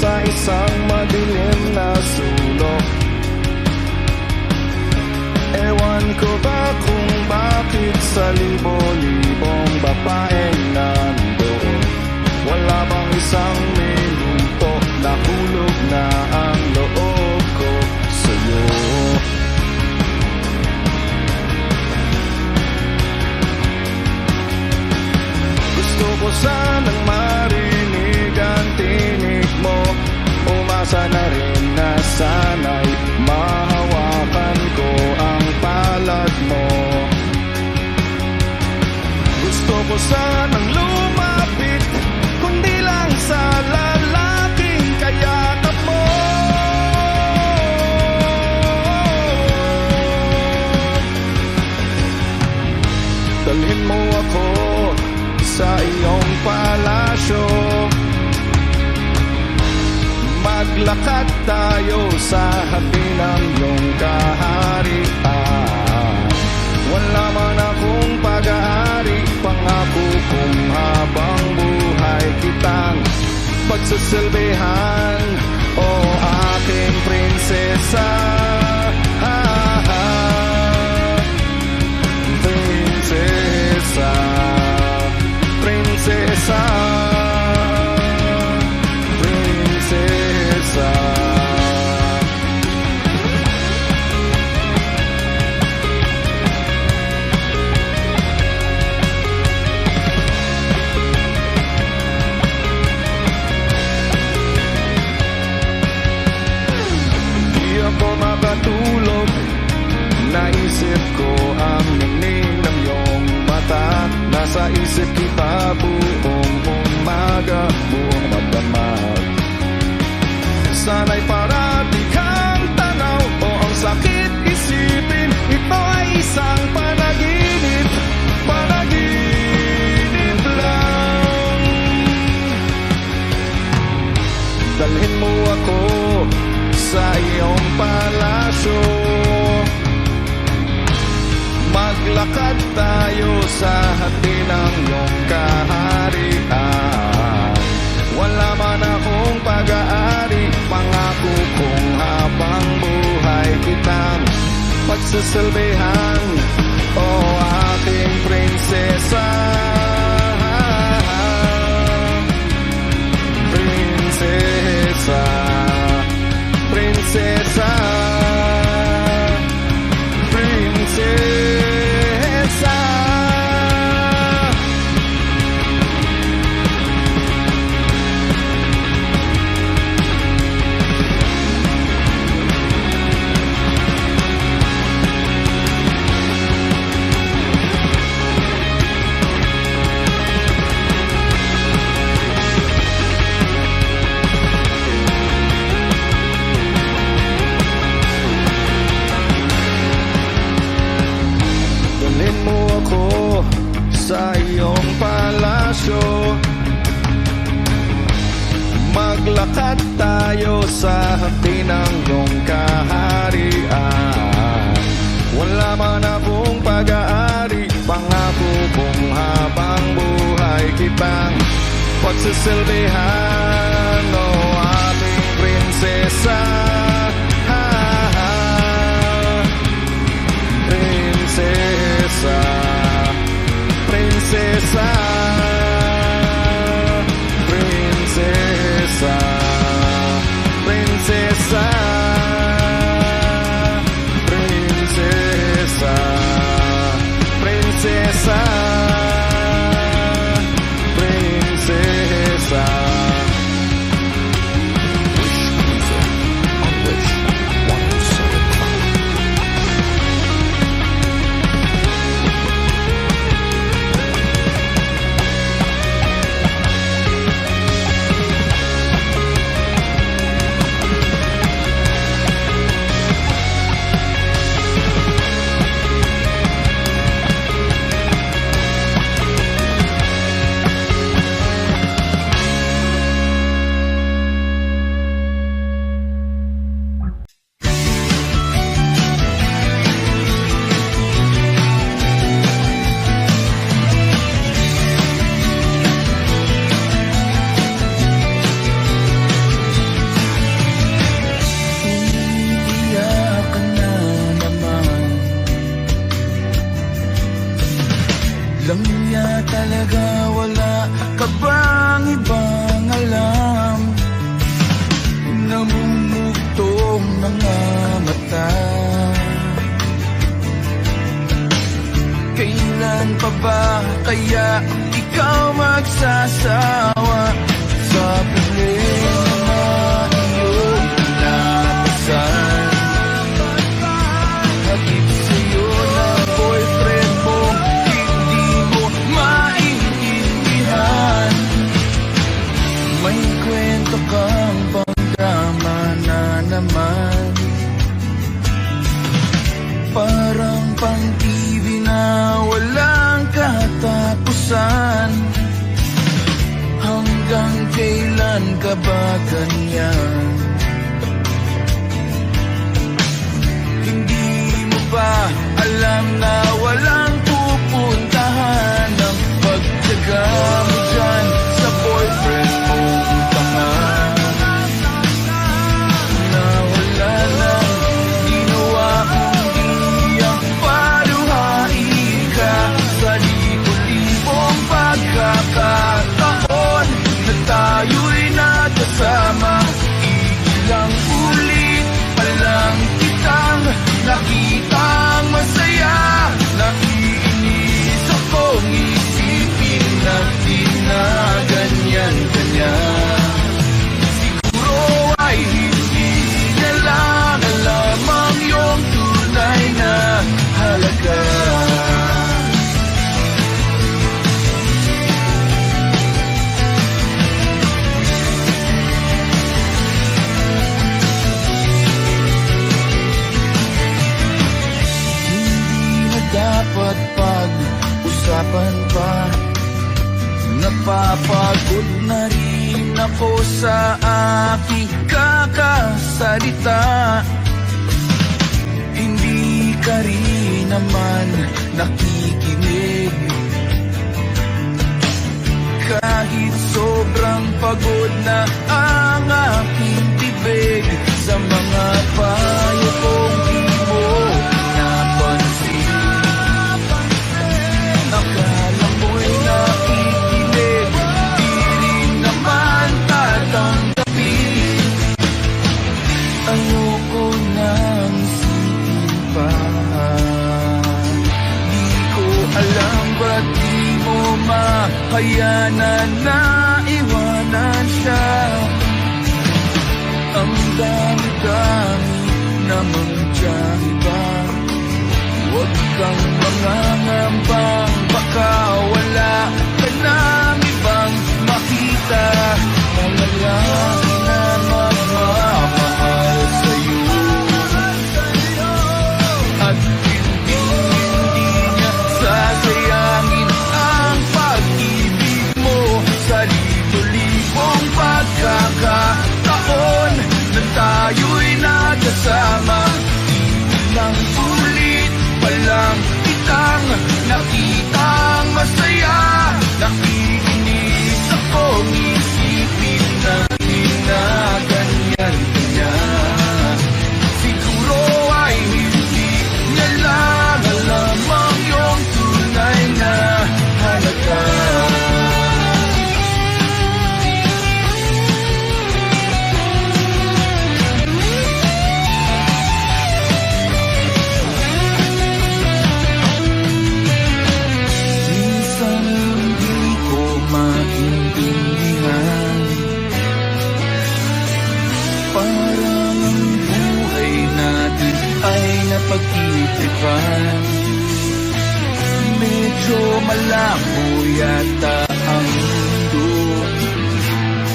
sa isang madilim na sulok. Ewan ko ba kung bakit sa libo-libong babaeng nandoon, wala bang isang minuto nahulog na ang loob ko sa'yo. Gusto ko sanang marinig ang tinig mo, umasa na rin na sana'y mahawakan ko ang palad mo. Gusto ko sanang lumapit, kundi lang sa lalaking kayakap mo. Dalhin mo ako sa iyong palasyo, maglakad tayo sa habi ng iyong kaharian. Wala man akong pag-aari, pangako kong habang buhay kitang pagsasilbihan, o aking prinsesa. Prinsesa, prinsesa, prinsesa. Di ako makatulog, naisip ko ang ningning ng iyong mata. Nasa isip kita buong umaga, buong magdamag. Sana'y parati kang tanaw, o ang sakit isipin, ito ay isang panaginip, panaginip lang. Dalhin mo ako sa iyong palasyo, maglakad tayo sa hati ng iyong kaharian. Wala man akong pag-aari, pangako kong habang buhay kitang pagsasilbihan, o aking prinsesa. Prinsesa, prinsesa, prinsesa. Sa iyong palasyo, maglakad tayo sa hati ng iyong kaharian. Wala man akong pag-aari, pangako kong habang buhay kitang pagsasilbihan, o ating prinsesa. Prinsesa, prinsesa, prinsesa, prinsesa, prinsesa, prinsesa, prinsesa, kaya ikaw magsasawa sa problema na iyong nalapasan. Hatid sa'yo ng boyfriend mo, hindi mo maintindihan. May kwento kang pangdrama na naman, parang pang-TV na walang katapusan. Hanggang kailan ka ba ganyan? Hindi mo ba alam na walang pupuntahan ang pagtyaga mo dyan sa boyfriend mong tanga? Na wala nang ginawa kundi ang paluhain ka sa libo-libong pagkakataon na tayo'y nagkasama. Ilang ulit pa lang kitang nakitang masaya. Naiinis akong isipin na di na ganyan-ganyan. Siguro ay hindi niya lang alam ang iyong tunay na halaga. Dapat pag-usapan pa. Napapagod na rin ako sa aking kakasalita. Hindi ka rin naman nakikinig. Kahit sobrang pagod na ang aking bibig sa mga payo kong di mo napansin. Akala mo'y nakikinig, di rin naman tatanggapin. Ayoko nang isipin pa. Di ko alam ba't di mo makayanan na iwanan siya. Ang dami-dami namang tiyahi ba? Huwag kang mangangambang, baka wala ka nang ibang makita. Malalaki na magmamahal sa'yo, at hindi niya sasayangin ang pag-ibig mo sa libo-libong pagkakataon na tayo'y nagkasama. Ilang ulit palang kitang nakitang masaya. Nakikinis akong isipin na di na ganyan-ganyan. Siguro ay hindi niya lang alam ang iyong tunay na halaga. Pag-iipipan, medyo malabo yata ang mundo.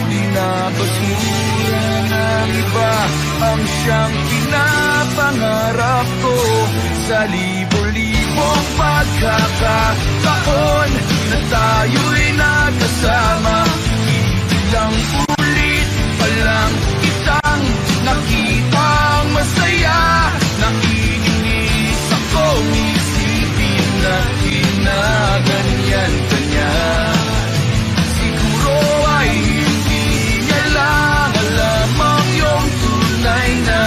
Di na basura ng iba ang siyang pinapangarap ko. Sa libo-libong pagkakataon na tayo'y nagkasama. Ilang ulit pa lang kitang nakitang masaya. Naiinis akong isipin na di na ganyan-ganyan. Siguro ay hindi niya lang alam ang iyong tunay na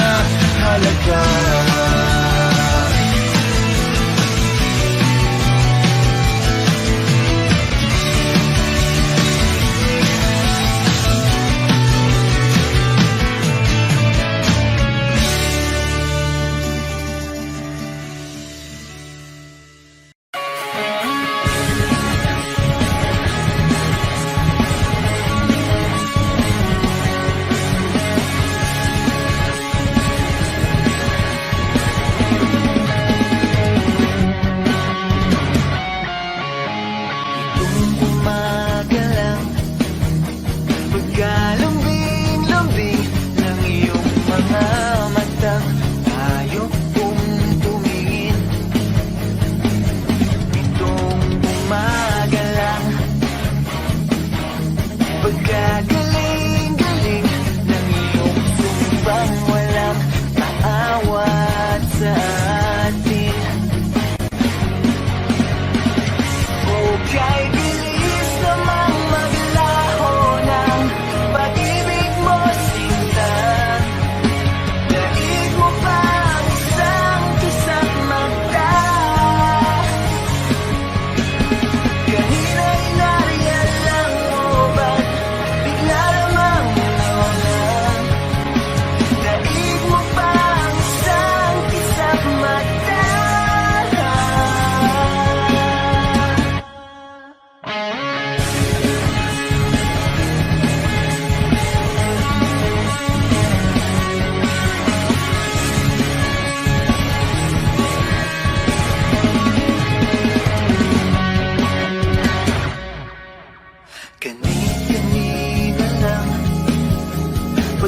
halaga.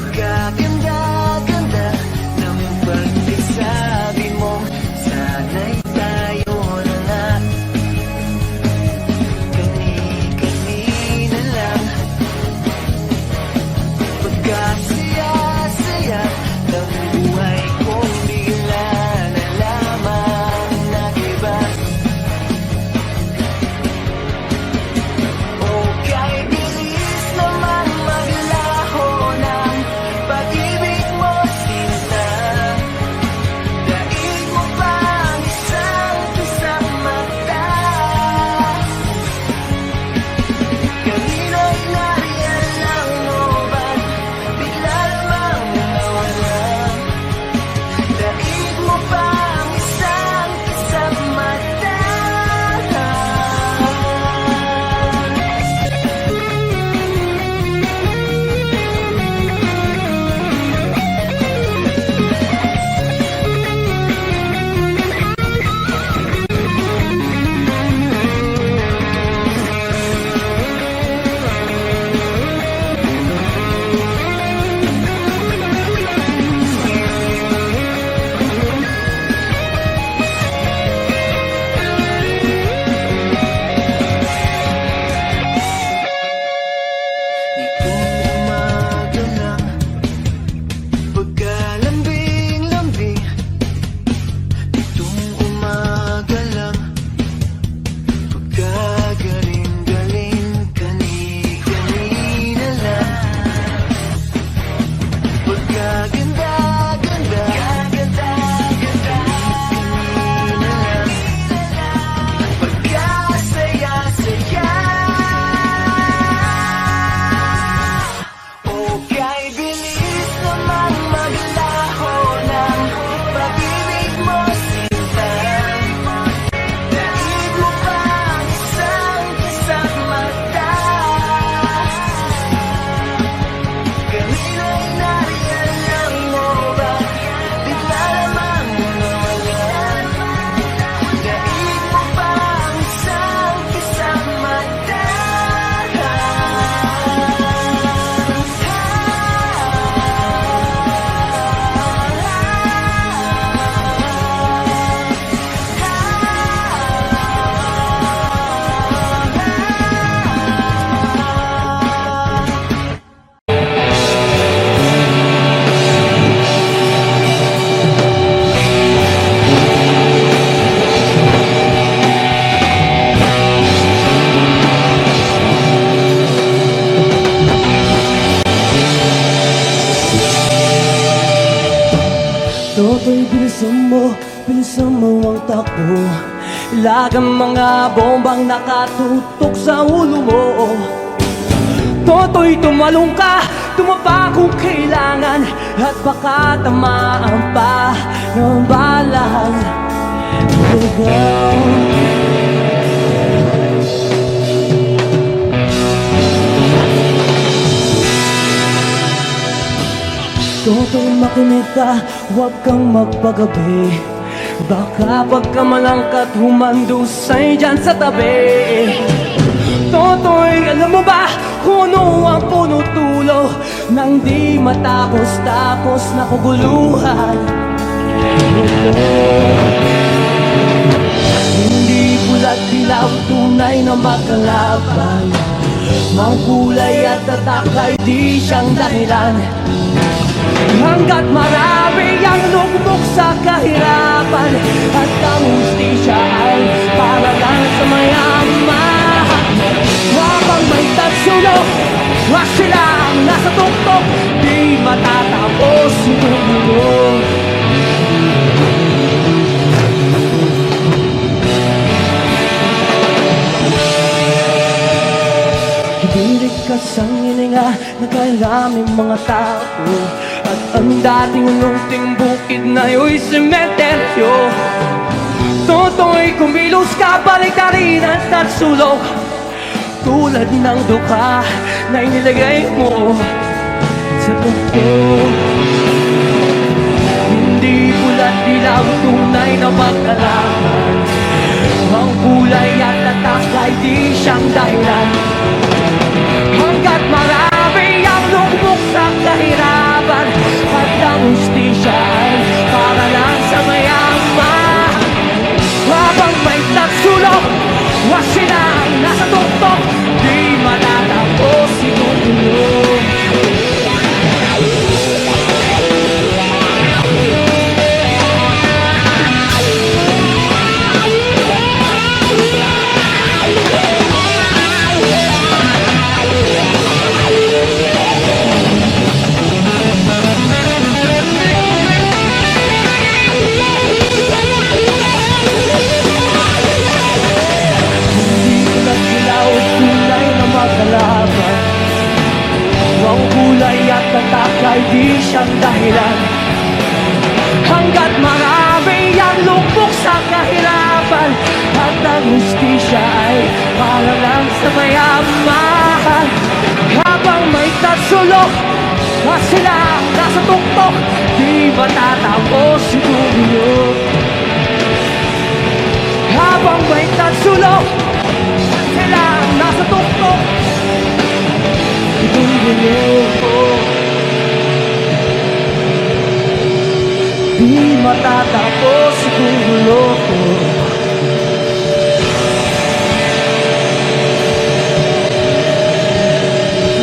Pagkaganda-ganda ng pagkasabi mo, sana'y tayo na nga. Kani-kanina lang. Pagkasaya-saya ng buhay kong bigla na lamang nag-iba. O kay bilis naman maglaho ng pag-ibig mo, sinta. Daig mo pa ang isang isang mata. Kanino'y nariyan lang mo ba't bigla lamang nawala? Daig mo pa ang isang isang mata. Nitong umaga lang, pagkalambing-lambing. Nitong umaga lang, pagkagaling-galing. Kani-kanina lang. Pagkaganda-ganda, kani-kanina lang. Pagkasaya-saya. O kay bilis naman maglaho ng pag-ibig mo, sinta. Daig mo pa ang isang isang mata. Kanino'y nariyan lang mo ba bigla lamang nawala? Daig mo pa ang isang isang mata. Toto'y bilisan mo ang takbo. Ilagang mga bombang nakatutok sa ulo mo. Toto'y tumalong ka, tumapa kung kailangan. At baka tamaan pa ng balang ligaw. Toto'y makinig ka, huwag kang magpagabi. Baka pagkamalangkat humandusay dyan sa tabi. Toto'y alam mo ba kung ano ang puno-tulo nang di matapos-tapos na kaguluhan? Hindi pula't dilaw, tunay na magkalaban. Mang kulay at tatak ay di siyang dahilan. Hanggat marami ang lugmok sa kahirapan, at ang hustisya ay para lang sa mayaman. Habang may tatsulok, wag silang nasa tuktok, di matatapos yung mundo. Hibirik ka sa hininga, nagkaraming mga tao. At ang dating lunting bukid na yo'y sementeryo. Toto'y kumilos ka, baliktarin at tatsulok, tulad ng duka na inilagay mo sa tuktok. Hindi pula't dilaw, tunay na magkalaman. Ang kulay at tatak ay di siyang dahilan. Hanggat marami ang lugmok sa kahirapan, ay di siyang dahilan. Hanggat marami ang lubog sa kahirapan, at ang hustisya ay para lang sa mayaman. Habang may tatsulok at sila nasa tuktok, di matatapos si dulo. Habang may tatsulok at sila nasa tuktok, itong dulo. Di matatapos si dulo.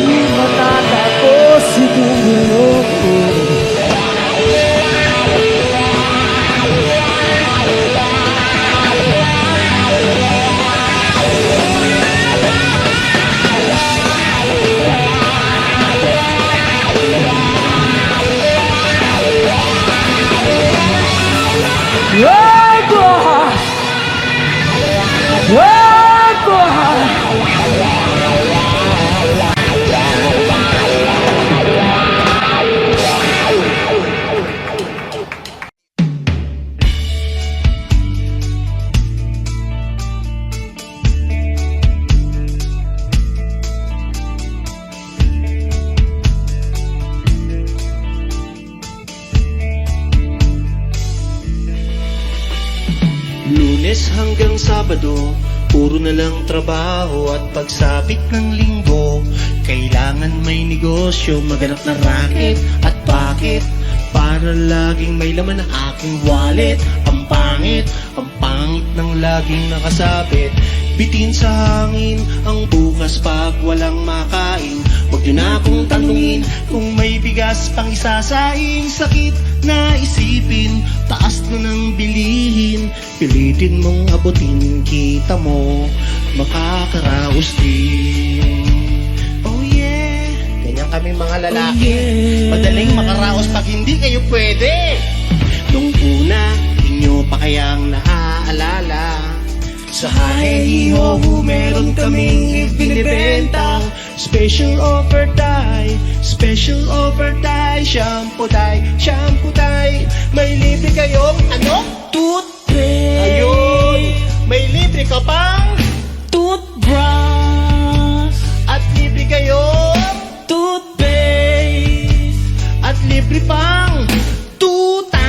Di matatapos si dulo. Lunes hanggang Sabado, puro na lang trabaho at pagsapit ng Linggo, kailangan may negosyo, maganap na racket. At bakit? Para laging may laman ang aking wallet. Ang pangit ng laging nakasabit. Bitin sa hangin ang bukas pag walang makain. Huwag niyo na akong tanungin kung may bigas pang isasaing. Sakit na isipin, taas na ng bilihin. Pilitin mong abutin, kita mo makakaraos din. Oh yeah, ganyan kami mga lalaki. Madaling makaraos pag hindi kayo pwede. Nung una, inyo pa kayang naaalala, sa Hahehiho meron kaming ibinibentang special offer tayo, special offer tayo. Shampoo tayo, may libre kayong ano? Toothpaste. Ayun, may libre ka pang toothbrush. At libre kayong toothpaste. At libre pang tuta.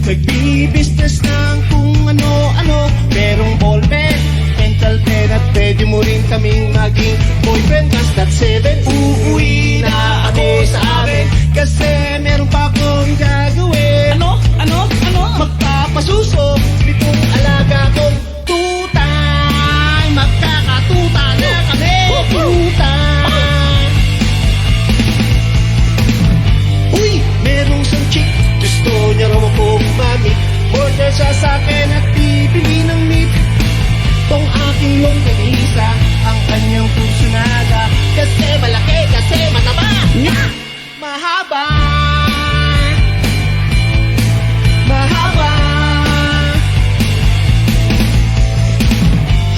Nagbi-business ng kung ano-ano. Merong ballpen, mental pen, at pwede mo rin kaming maging boyfriend. Basta 7, uuwi na ako sa amin, kasi meron pa akong gagawin. Ano? Magpapasuso nitong alaga kong tutay. Magkakatuta na kami, tutay. Uy, merong isang chick, gusto niya raw akong mamit. Order siya sa'kin at bibili ng meat. Tong aking longganisa, ang kanyang kursunada. Kasi malaki, kasi mataba, mahaba.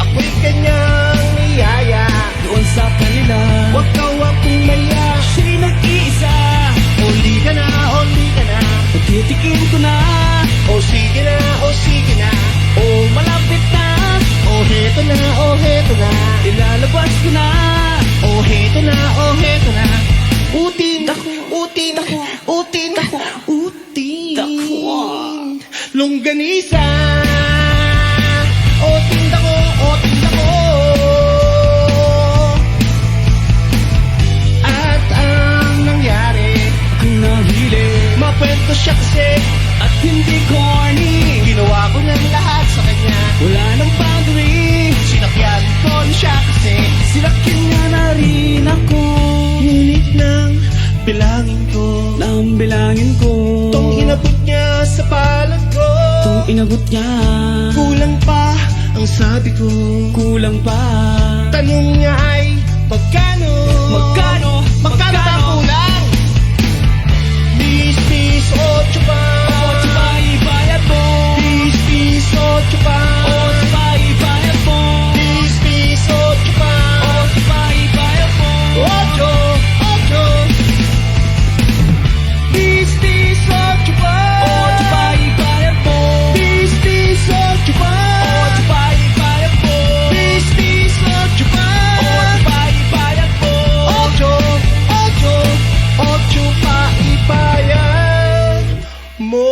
Ako'y kanyang niyaya doon sa kanila. Huwag daw akong maya, siya'y nag-iisa. Huli ka na. Pagtitikin ko na. O sige na. O malapit na. O heto na. Ilalabas ko na. O heto na. Utin. Longganisa. Utin dako. At ang nangyari, kung nahili, mapwento siya kasi at hindi corny. Ginawa ko ng lahat sa kanya, wala nang boundary. Sinakyan ko siya kasi sinakyan niya na rin ako. Ngunit nang bilangin ko, tong inabot niya sa palad ko, sagot niya. Kulang pa ang sabi ko. Kulang pa. Tanong niya ay magkano? Magkano? Magkano ba ang kulang? Bis, 8 pa. 8 pa ibayad mo. Bis, 8 pa. 8 pa ibayad mo. Bis, 8 pa. 8 pa ibayad mo. 8. Bis, 8 pa. 8 pa ibayad mo. Bis, 8 pa. 8 pa ibayad mo. Bis, 8 pa. 8 pa ibayad mo. 8 pa ibayad mo.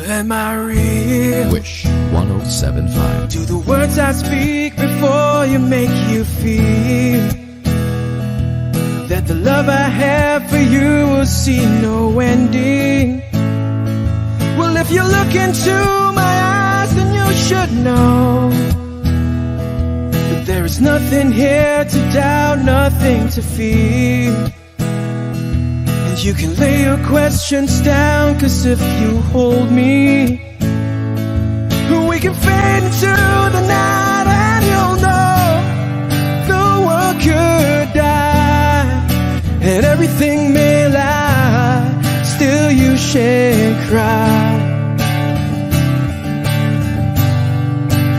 Am I real? Wish 1075. Do the words I speak before you make you feel that the love I have for you will see no ending? Well, if you look into my eyes, then you should know that there is nothing here to doubt, nothing to fear. And you can lay your questions down, 'cause if you hold me, we can fade into the night and you'll know the world could die and everything may lie, still you shan't cry.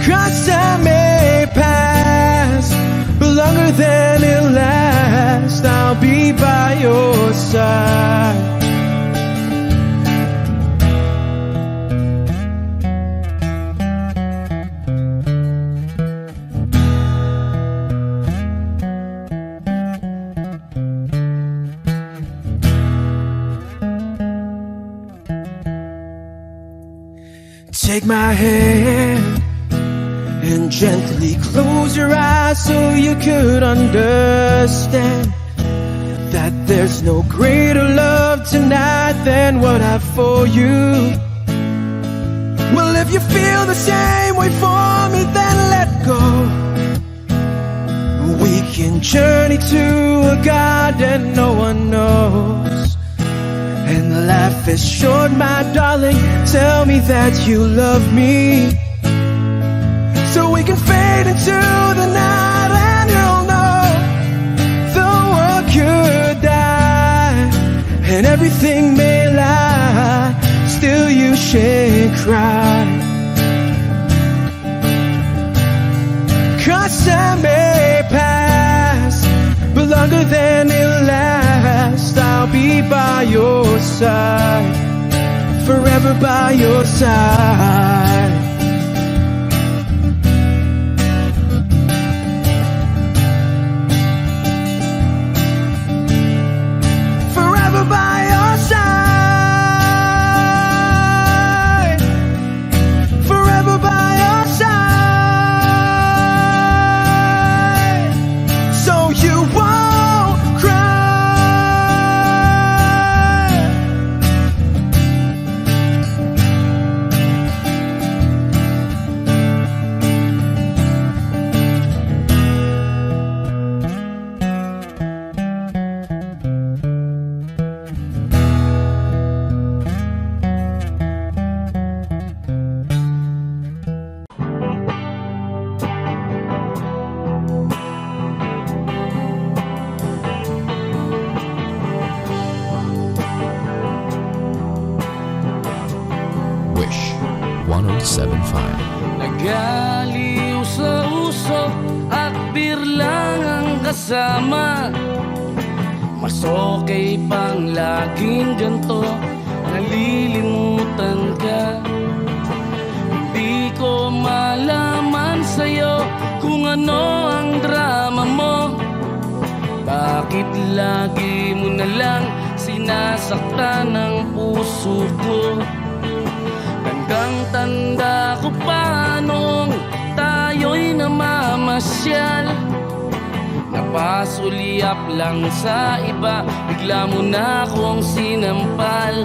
'Cause time may pass, but longer than it lasts, I'll be by your side. Take my hand and gently close your eyes so you could understand that there's no greater love tonight than what I've for you. Well, if you feel the same way for me, then let go. We can journey to a garden no one knows. And life is short, my darling, tell me that you love me, so we can fade into the night and you'll know the world could die and everything may lie, still you shan't cry. 'Cause time may pass, but longer than it lasts, I'll be by your side, forever by your side. Forever by your side, forever by your side, so you won't cry. Wish 1075. Nagaliw sa usok at birlang ang kasama. Mas okay pang laging ganto, nalilimutan ka. Hindi ko malaman sa'yo kung ano ang drama mo. Bakit lagi mo na lang sinasaktan ang puso ko? Tandang-tanda ko pa nung tayo'y naman Pasulyap lang sa iba, bigla mo na akong sinampal.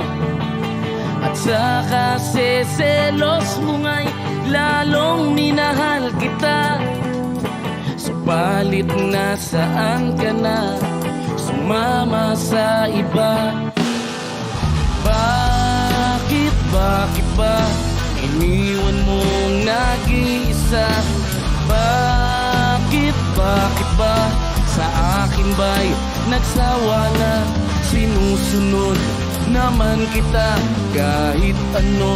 At sa kasi selos mo nga'y lalong minahal kita. Subalit nasaan ka na, sumama sa iba. Bakit ba iniwan mong nag-iisa? Bakit ba sa akin ba'y nagsawa na? Sinusunod naman kita kahit ano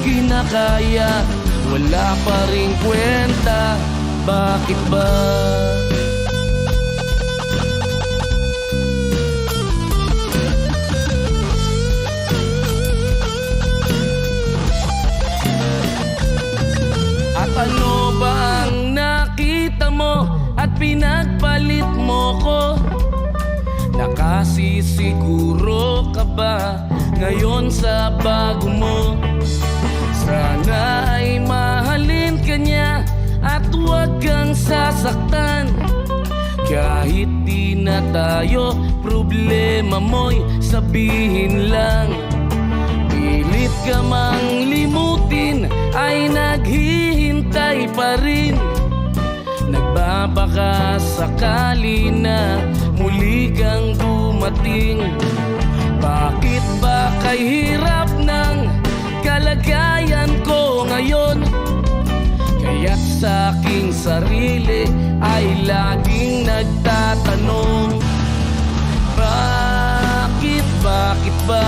kinakaya, wala pa ring kwenta. Bakit ba? At ano ba ang nakita mo at pinagpalit mo ko? Nakasisiguro ka ba ngayon sa bago mo? Sana ay mahalin ka niya at huwag kang sasaktan. Kahit di na tayo, problema mo'y sabihin lang. Pilit ka mang limutin ay naghihintay pa rin. Nagbabaka sakali na muli kang dumating. Bakit ba kay hirap ng kalagayan ko ngayon? Kaya't sa aking sarili ay laging nagtatanong, bakit ba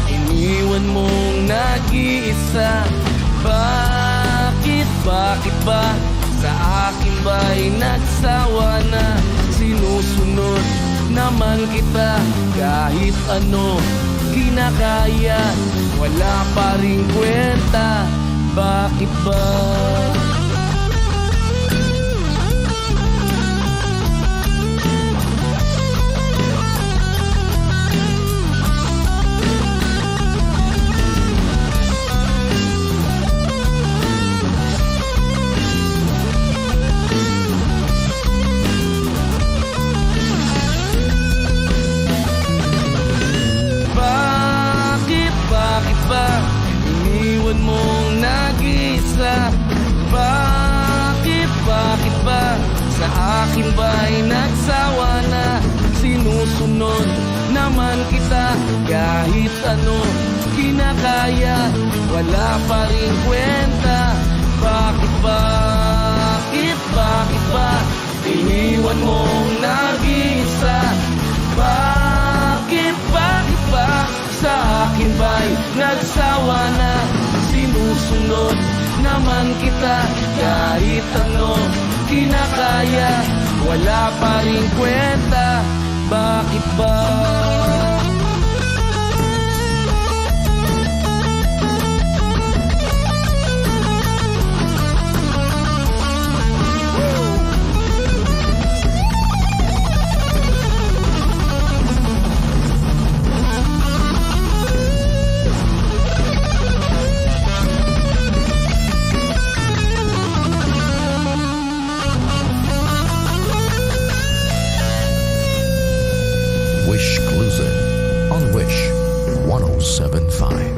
iniwan mong nag-iisa? Bakit ba sa akin ba'y nagsawa na? Sinusunod naman kita kahit ano kinakaya, wala pa ring kwenta. Bakit ba? Bakit ba iniwan mong nag-iisa? Bakit ba sa akin ba'y nagsawa na? Sinusunod naman kita kahit ano kinakaya, wala pa rin kwenta. Bakit ba iniwan mong nag-iisa? Bakit ba sa akin ba'y nagsawa na? Sinusunod naman kita kahit ano kinakaya, wala pa rin kwenta. Bakit ba? Wish Closer on Wish 1075.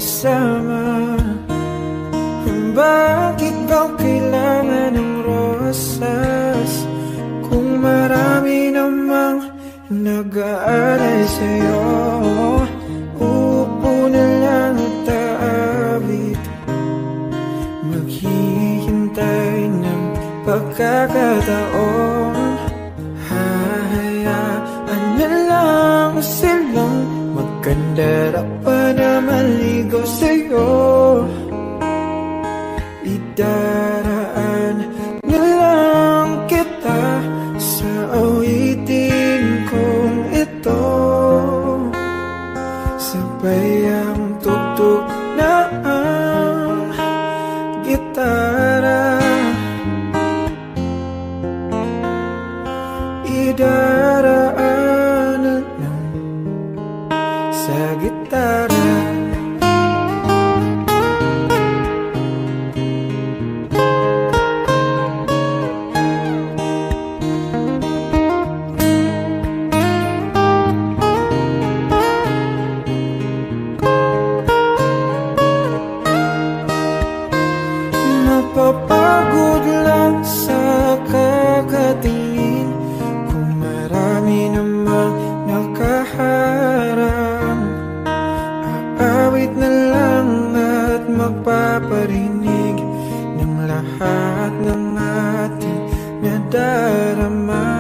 kasama. Bakit ba kailangan ng rosas kung marami namang nag-aalay sa'yo? Uupo na lang at aawit, maghihintay ng pagkakataon. Hahayaan na lang silang magkandara pa na maligo sa'yo. Idaraan na lang kita sa awitin kong ito. Sabay ang tugtog na ang gitara. Idaraan na lang sa gitara. Mapapagod lang sa kakatingin kung marami namang nakaharang. Aawit na lang at magpaparinig ng lahat ng ating nadarama.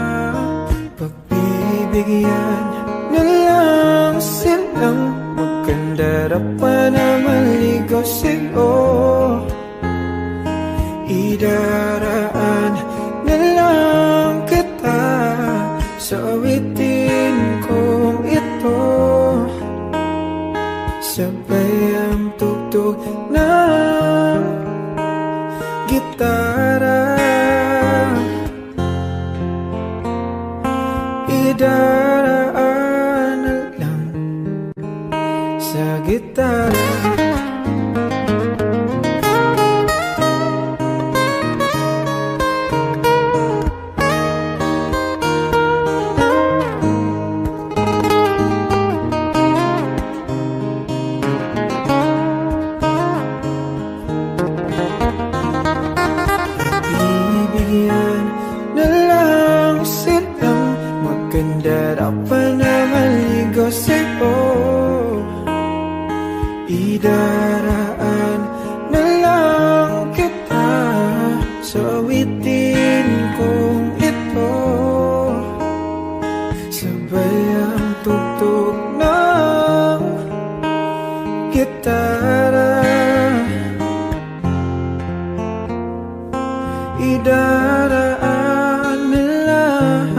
Pagbibigyan na lang silang magkandara pa na maligaw sa'yo. Idaraan na lang kita sa awitin kong ito. Sabay ang tugtog ng gitara. Idaraan na lang sa gitara. Bibigyan na lang silang magkandara pa na maligaw sa'yo. Idaraan na lang kita sa awitin kong ito. Sabay ang tugtog ng gitara. Idaraan na lang.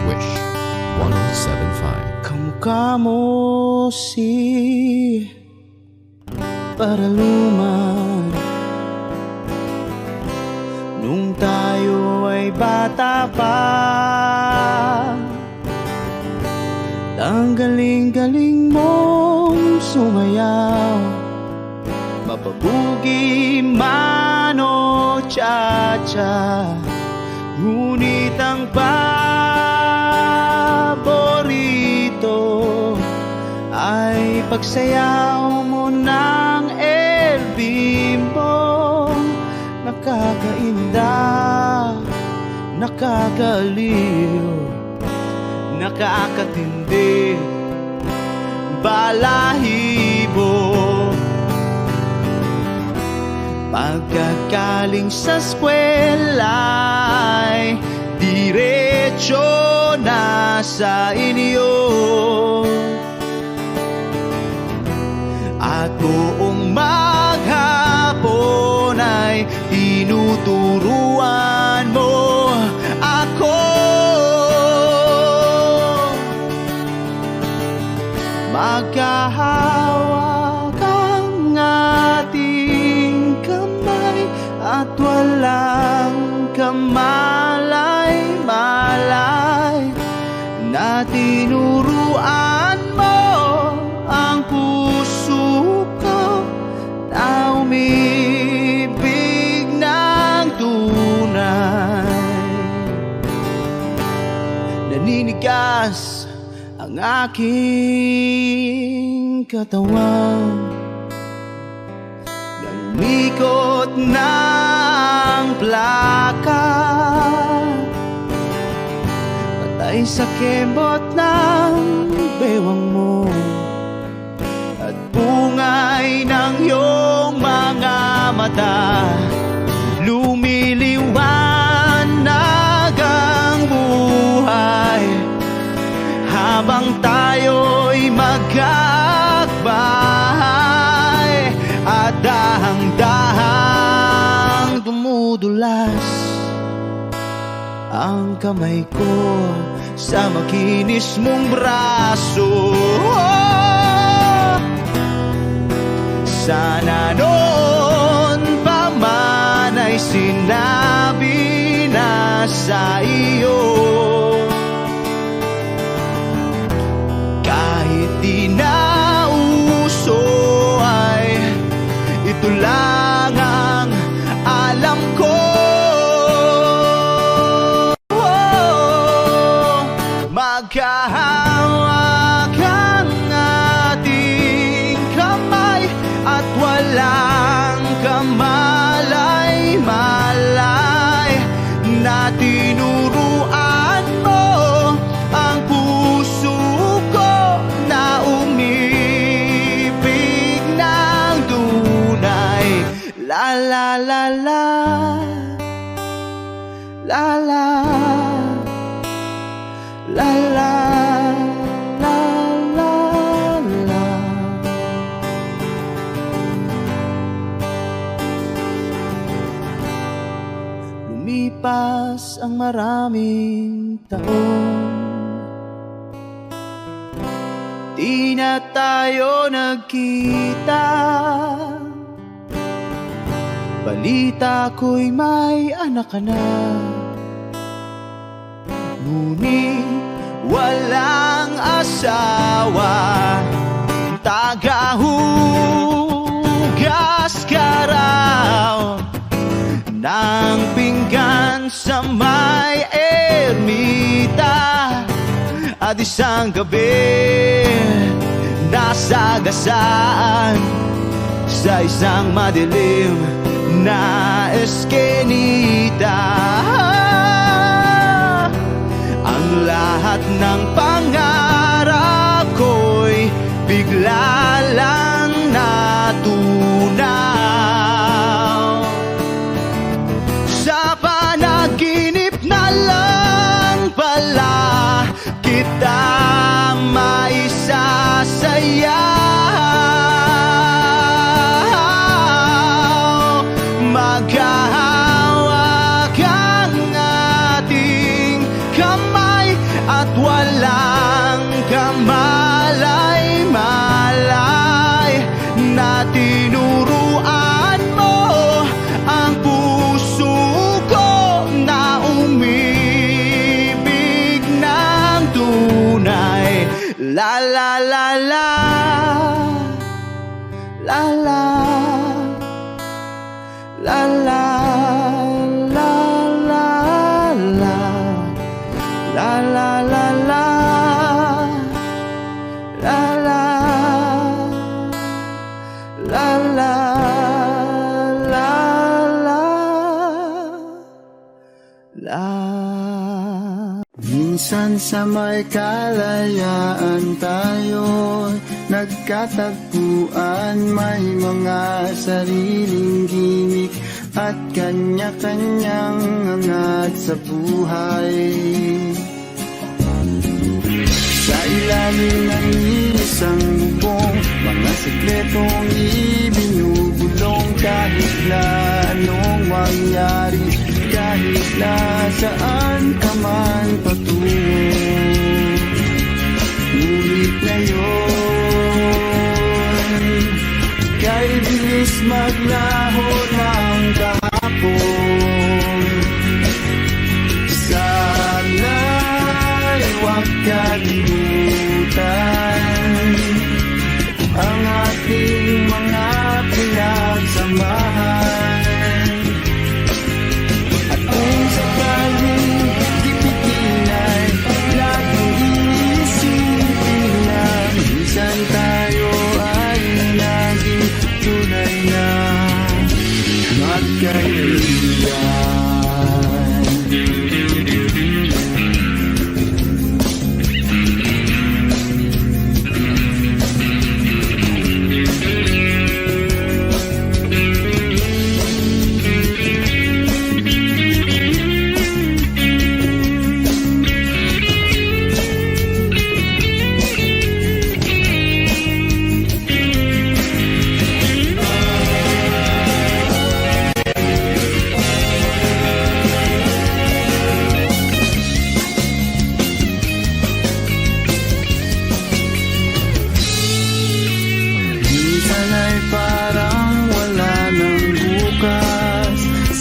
Wish 1075. Kamukha mo si Paraluman nung tayo ay bata pa. Ang galing-galing mong sumayaw, mapabugi man o cha-cha. Ngunit ang paborito ay pagsayaw mo ng El Bimbo. Nakakainda, nakakaliw, nakakatindi, balahibo. Pagkagaling sa eskwela'y diretso na sa inyo, at buong maghapon ay tinuturuan mo ako. Magkahawak ang ating kamay at walang kamalay-malay na tinuruan mo naninigas ang aking katawan. Nangikot ng plaka, patay sa kembot ng bewang mo at bungay ng iyong mga mata. Lumiliwanag ang buhay habang tayo'y magkakbahay, at dahang-dahang dumudulas ang kamay ko sa makinis mong braso. Sana noon pa man ay sinabi na sa iyo, kahit di na uso ay ito lang ang alam ko. Magkahawak ang ating kamay at walang kamalay-malay, na tinuruan mo ang puso ko na umibig ng tunay. La la la la, la la, la la, la la, la. Lumipas ang maraming taon, di na tayo nagkita. Balita ko'y may anak ka na, ngunit walang asawa. Tagahugas ka raw ng pinggan sa may ermita, at isang gabi nasagasaan sa isang madilim na eskenita. Ang lahat ng pangarap ko'y bigla lang natunaw. Sa panaginip na lang pala kita maisasayaw. Maghahawak ang ating kamay at walang kamalay-malay, na tinuruan mo ang puso ko na umibig ng tunay. La la la la, la la, la la, la la, la, la la la la, la la, la la, la la, la. Minsan sa may kalayaan tayo nagkatagpuan, may mga sariling gimik at kanya-kanyang angat sa buhay. Sa ilalim ng isang bubong, mga sekretong ibinubulong, kahit na anong mangyari, kahit na saan ka man patungo. Ngunit ngayon, kay bilis maglaho ng kahapon. Sana'y huwag kalimutan ang ating mga pinagsamahan. At kung sakaling kipitin ay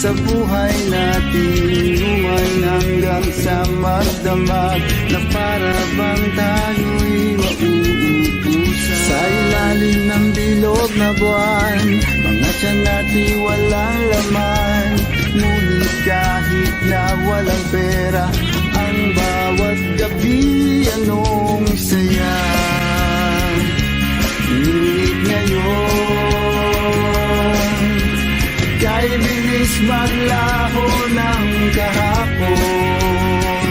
sa buhay natin, umay hanggang sa magdamag, na para bang tayo'y mauubusan. Sa ilalim ng bilog na buwan, mga tiyan natin walang laman. Ngunit kahit na walang pera, ang bawat gabi anong saya. Ngunit ngayon, kay bilis maglaho ng kahapon.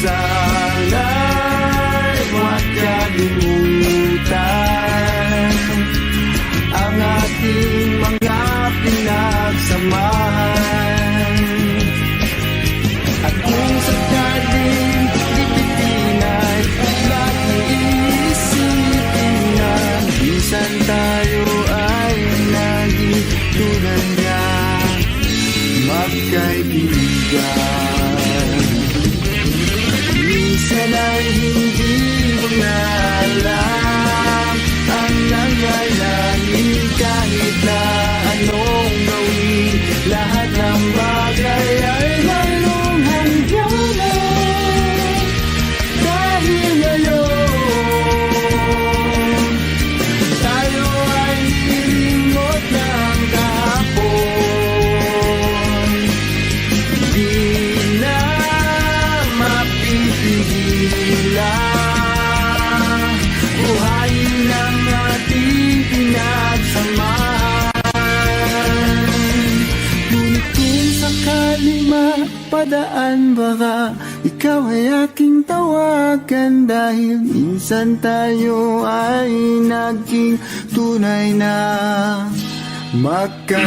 Sana'y huwag kalimutan ang ating mga pinagsamahan. At kung sakaling lipitin ay laging iisipin na minsan tayo ay naging tulad na magkaibigan. Minsan ay hindi mo na alam ang nangyayari, kahit na anong gawin, lahat ng bagay ay mayroong hangganan. Dahil ngayon, tayo ay nilimot ng kahapon. Di na mapipigilan, buhayin ang ating pinagsamahan. Ngunit kung sakali mapadaan, baka ikaw ay aking tawagan, dahil minsan tayo ay naging tunay na magkaibigan.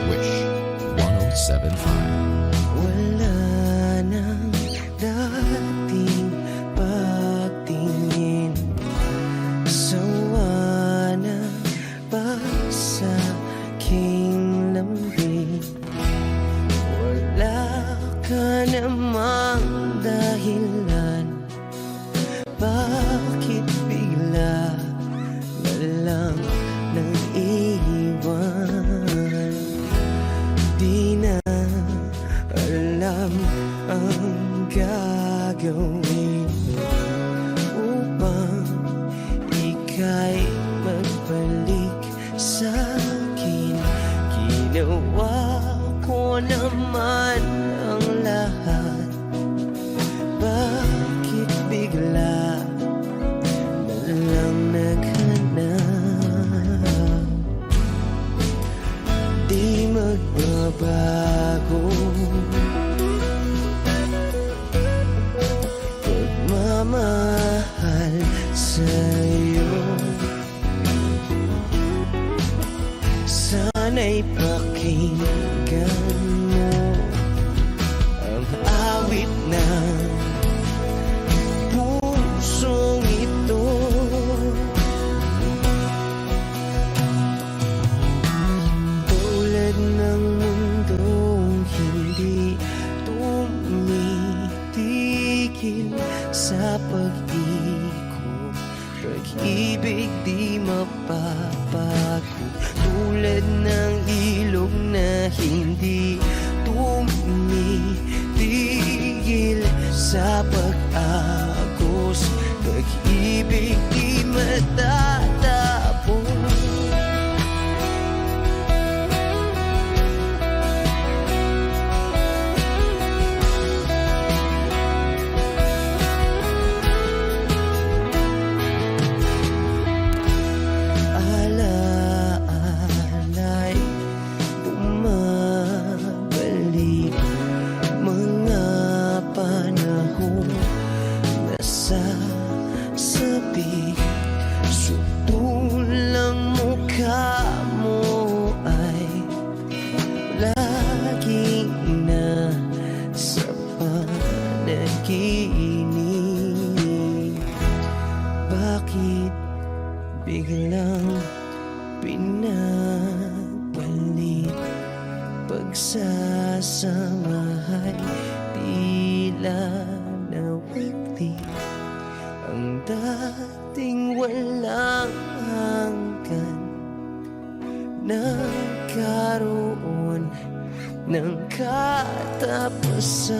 Wish 1075. Wala nang dating pagtingin, sawa na ba sa aking lambing? Wala ka namang dahilan, bakit bigla na lang nang iwan? Di na alam ang gagawin upang ika'y magbalik sa'kin. Ginawa ko naman ang lahat, bakit bigla na lang naghanap? Di magbabago pagmamahal sa'yo. Sana'y pakinggan mo ang awit ng pusong ito. Tulad ng mundong hindi tumitigil sa pag-ikot, pag-ibig di mapapago. Tulad ng ilog na hindi tumitigil sa pag-agos, pag-ibig di matatapos. nakikinig. Bakit biglang pinagpalit? Pagsasamahay tila nawagli. Ang dating walang hanggan nagkaroon ng katapusan.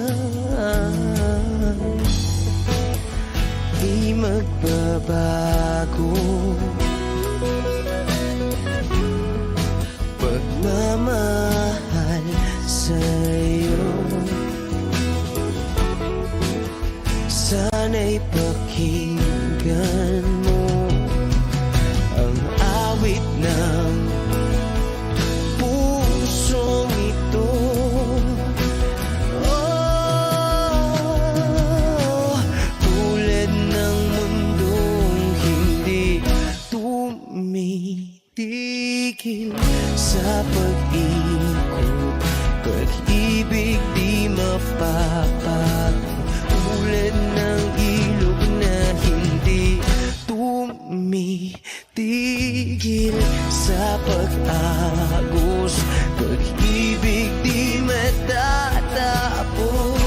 Di magbabago pagmamahal sa'yo. Sana'y pakinggan mo ang awit ng pusong ito. Oh, tulad ng mundong hindi tumitigil sa pag-ikot, pag-ibig di mapapago. Tulad ng ilog na hindi tumitigil sa pag-agos, pag-ibig di matatapos.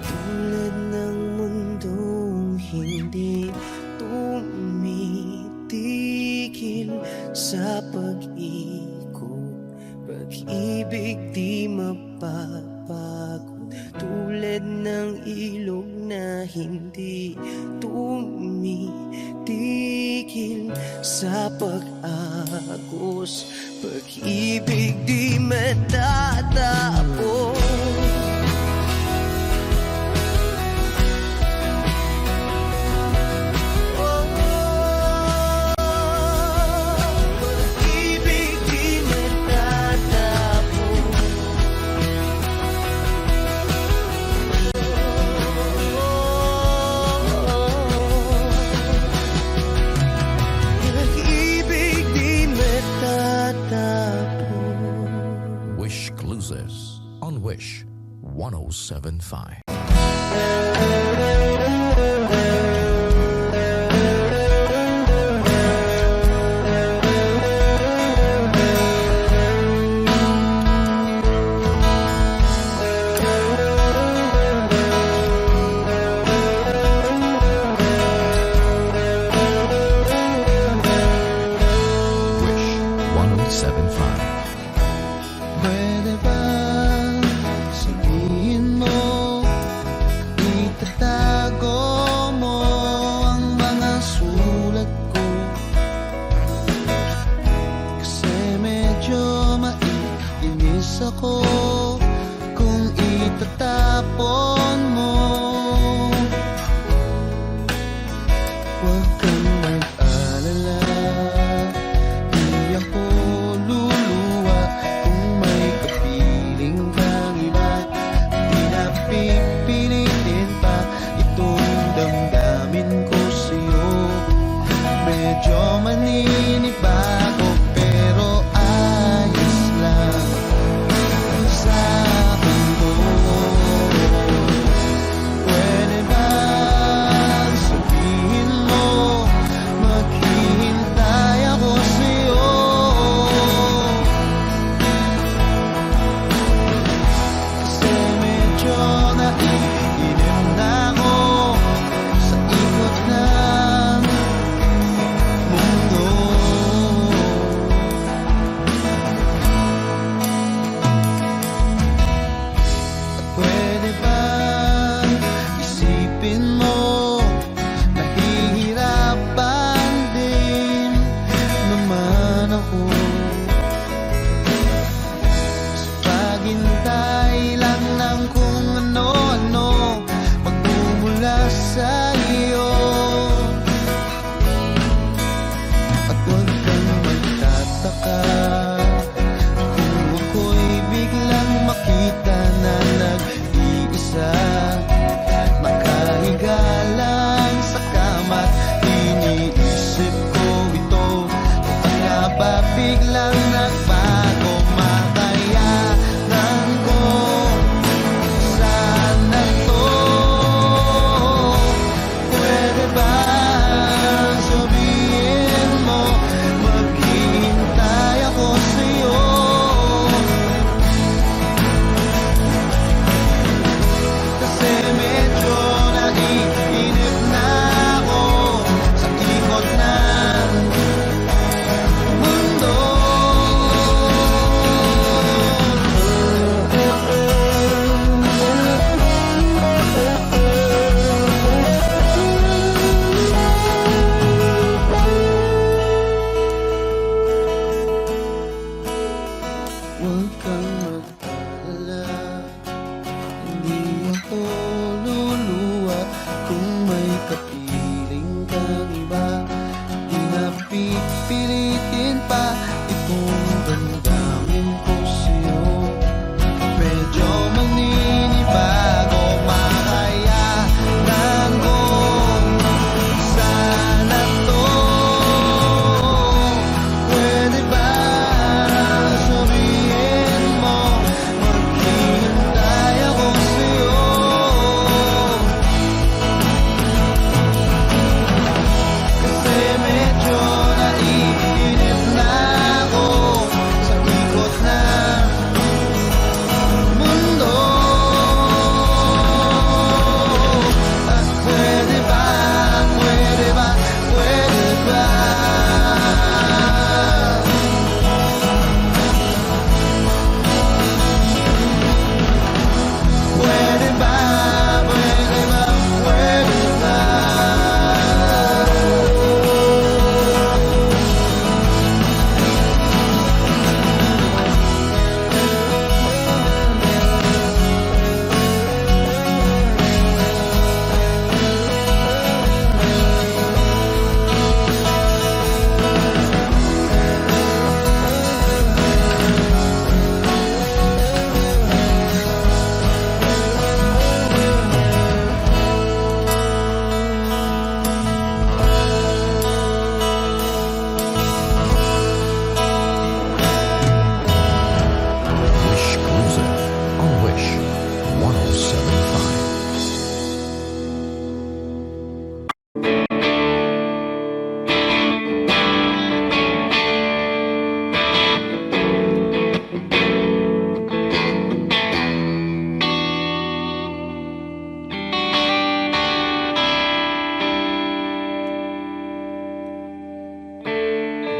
Tulad ng mundong hindi tumitigil sa pag-ikot, pag-ibig di mapapagod. Tulad ng ilog na hindi tumitigil sa pag-agos, pag-ibig di matatapos. Wish Cruises on Wish 107.5. Wish 107.5. Pwede ba sabihin mo, itatago mo ang mga sulat ko? Kasi medyo maiinis ako kung itatapon mo. Huwag kang mag-alala, di ako luluwa kung may kapiling kang iba. Di na pipilitin pa itong damdamin ko sa'yo. Medyo maninibago pero ayos lang sa akin to. Pwede ba sabihin mo, maghihintay ako sa'yo? Kasi medyo naiinim na ako sa ikot ng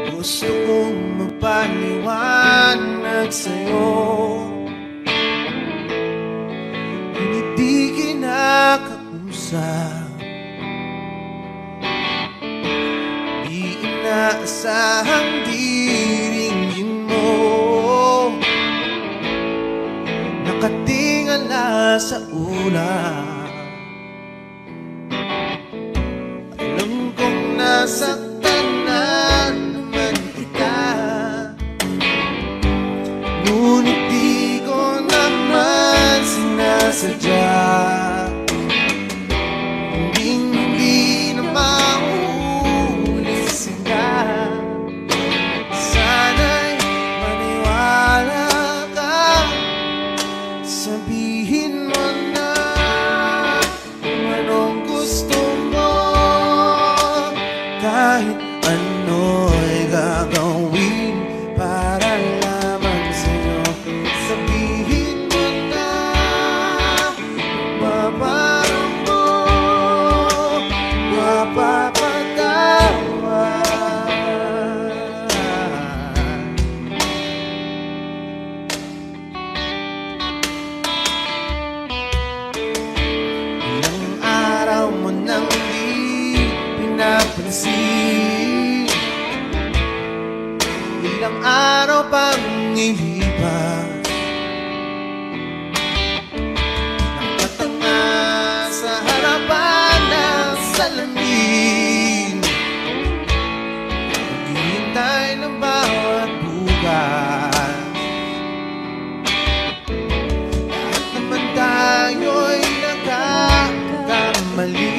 Gusto kong magpaliwanag sa'yo, ngunit di kinakausap. Di inaasahang diringgin mo, nakatingala sa ulan. Alam kong nasaktan na naman kita, ngunit di ko naman sinasadya. Hindi na maulit sila. Sana'y maniwala ka, sabihin mo na kung anong gusto mo. Kahit ano'y gagawin para lamang sa'yo. Sabihin mo na maparang mo, mapapatawad. Ilang araw mo nang di pinapansin, ilang araw pang ilipas, nakatanga sa harapan ng salamin, naghihintay ng bawat bukas. Lahat naman tayo'y nagkakamali.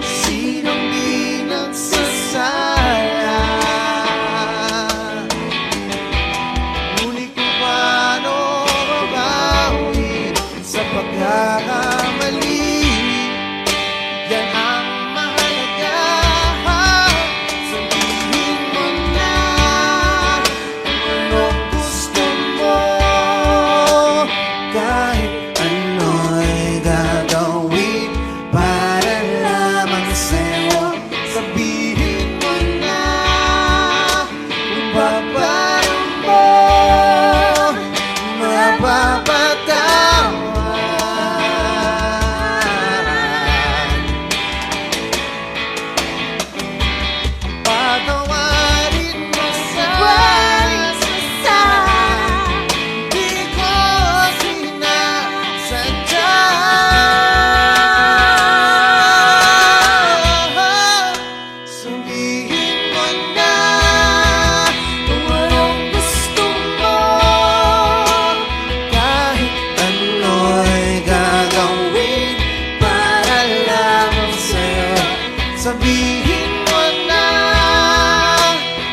Sinong di nagsasala? Ngunit kung paano mabawi sa pagkakamali, yan ang mahalaga. Sabihin mo na kung anong gusto mo, kahit ano'y gagawin para lamang sa'yo. Sabihin mo na kung papaano mo mapapatawad. Patawarin mo sa di ko sinasadya. Sabihin mo na kung anong gusto mo, kahit ano'y gagawin para lamang sa'yo. Sabihin mo na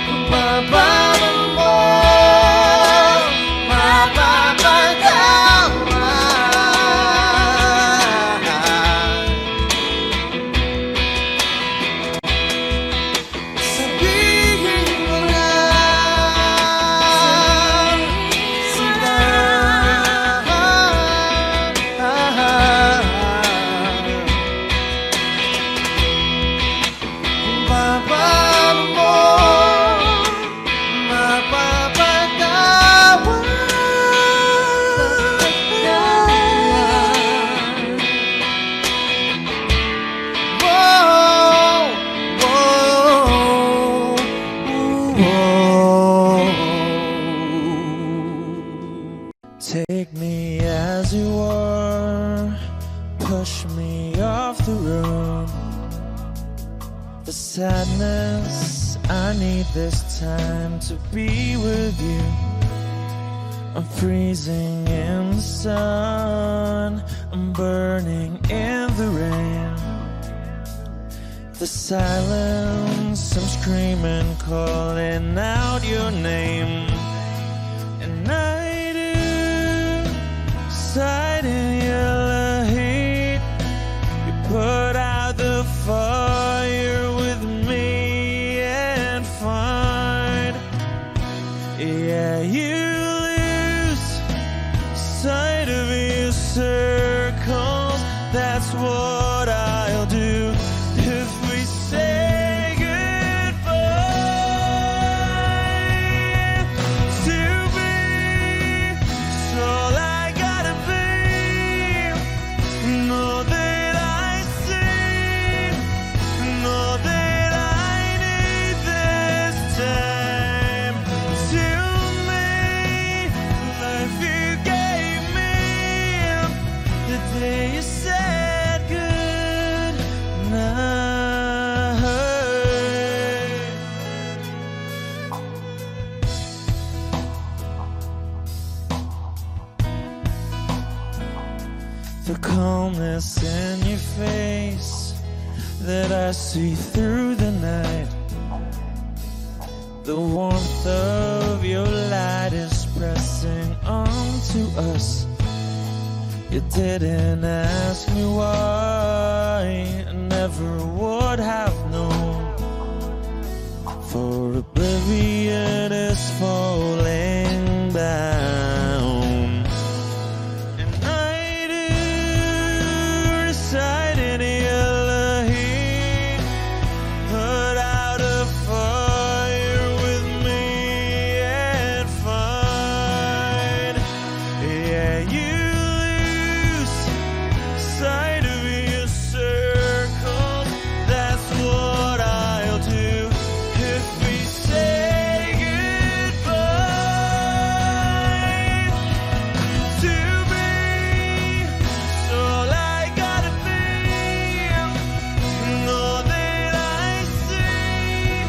kung paano mo mapapatawad. Sabihin mo na sila. Kung paano mo mapapatawad. Whoa, whoa, whoa. Take me as you are, push me off the road. The sadness, I need this time to be with you. I'm freezing in the sun, I'm burning in the rain. The silence, I'm screaming, calling out your name. And I do, sight in your heat. You put out the fire with me and find, yeah, you lose sight of your circles. That's what I'll do if we say goodbye. that I see through the night. The warmth of your light is pressing onto us. You didn't ask me why, I never would have known. For oblivion is falling down, and I do reside in Elohim. Put out a fire with me and find, yeah, you lose sight of your circles. That's what I'll do if we say goodbye. To me, it's all I gotta be, and all that I see,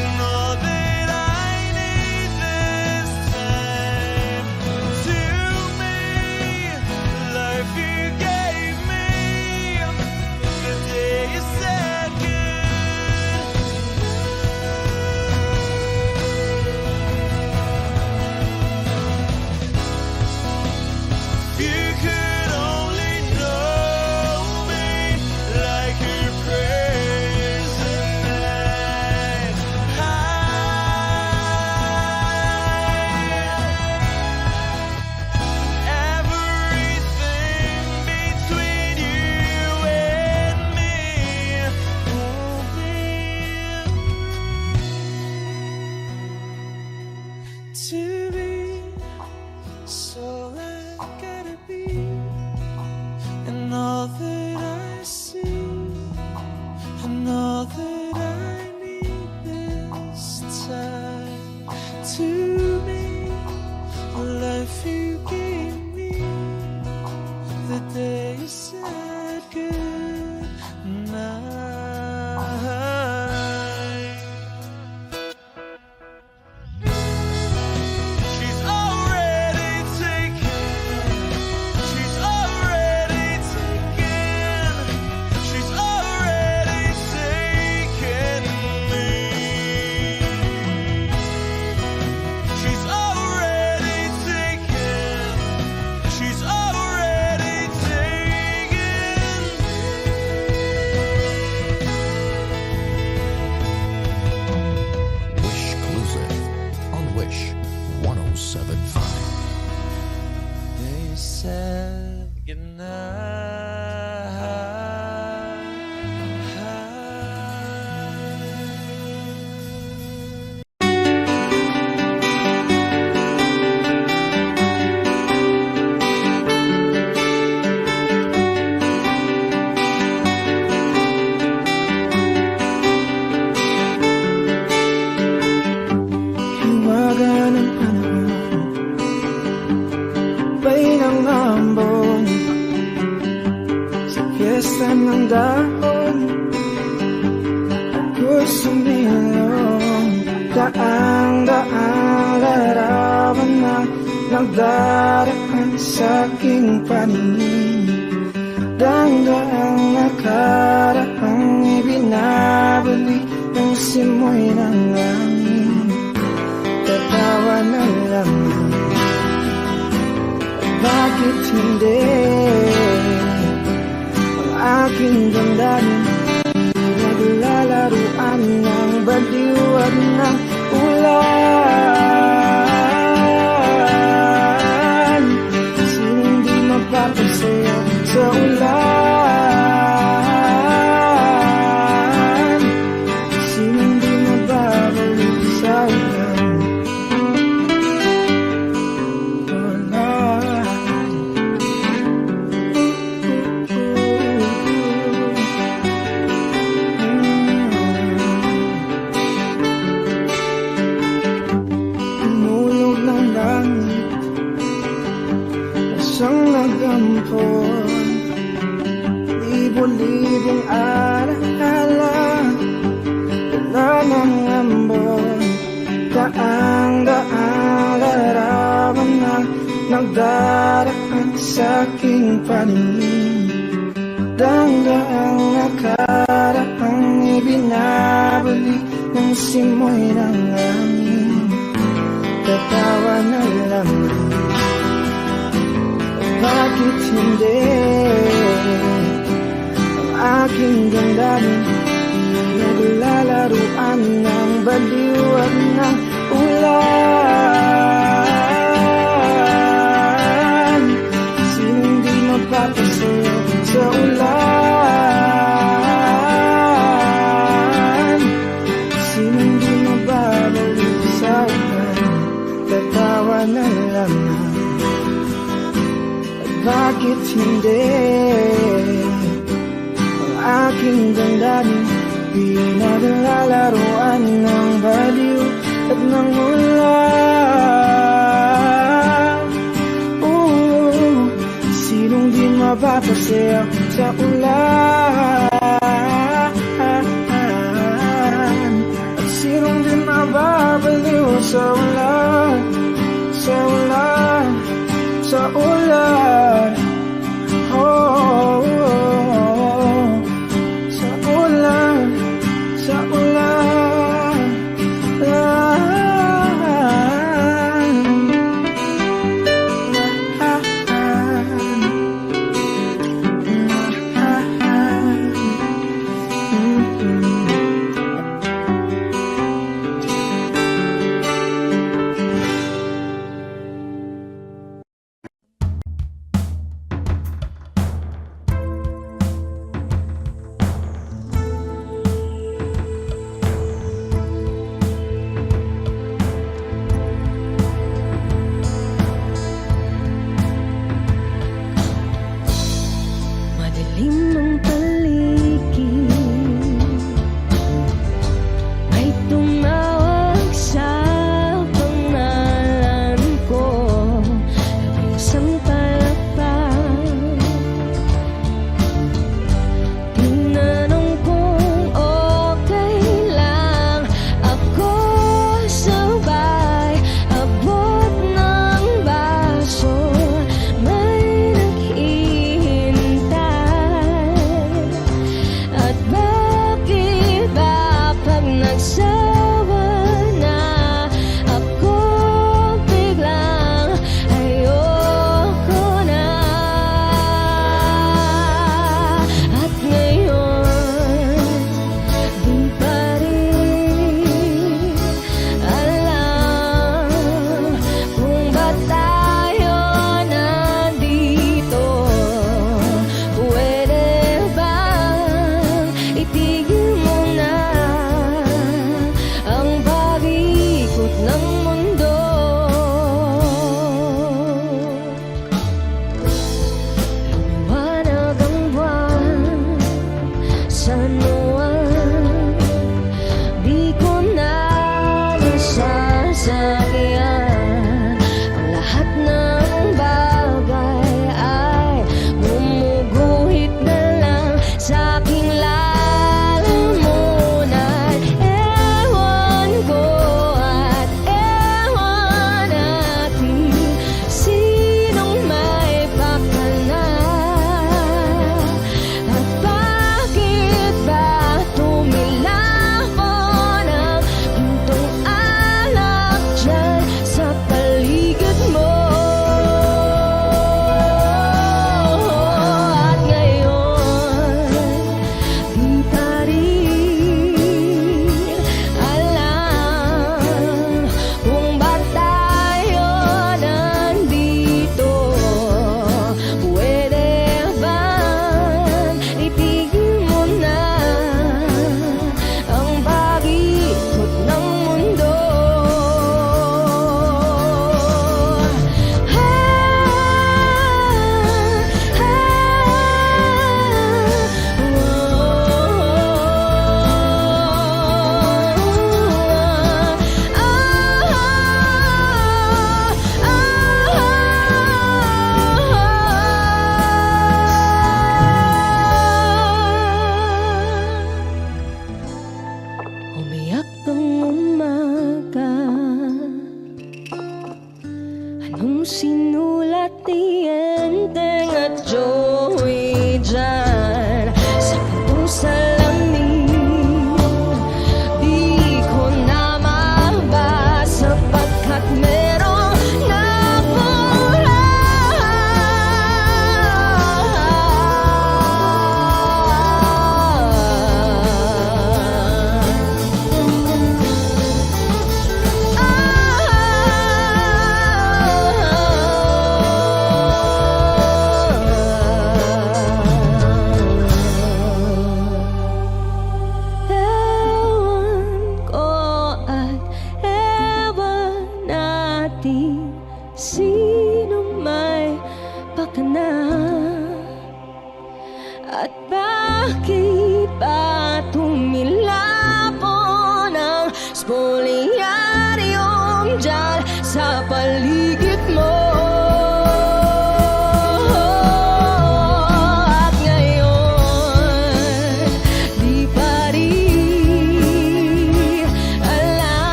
and all that I need this time. To me, the life you gave me, the day you said if you could only know me like your prayers at night. Everything between you and me won't be to be. So I gotta be, and all that I see, and all that I need this time. To me, the life you gave me, the day you said good night. She's already taken. She's already taken. She's already taken me. She's already taken. She's already taken Wish Exclusive on Wish 1075. They said goodnight. Hiwaga ng panahon, bay ng ambon, sa piyesta ng dahon, ako'y sumilong. Daang-daang larawan na nagdaraan sa aking paningin. Daang-daang nakaraang ibinabalik ng simoy ng langit. Tatawa na lamang, bakit hindi? Ang aking damdamin naglalaruan ng baliw at ng ulan. Sinong di mapapasaya sa ulan? Sinong di mababalik sa ulan? Umulog ng langit, isang nagampon, libo-libong alaala, wala ng ambon. Daang-daang larawan na nagdaraan sa aking paningin. Daang-daang nakara simoy ng hangin, tatawa na lamang. Bakit hindi ang aking damdamin naglalaruan ng baliw at ng ulan? Sinong di mapapasayo sa ulan? Sinong di mababaliw sa ulan? Tatawa na lamang. Bakit hindi ang aking damdamin pinaglalaruan ng baliw at ng ulan? Sinong di mapapasayaw sa ulan? At sinong di mababaliw sa ulan? Sa ulan, sa ulan, oh, oh, oh. Sa ulan, sa ulan,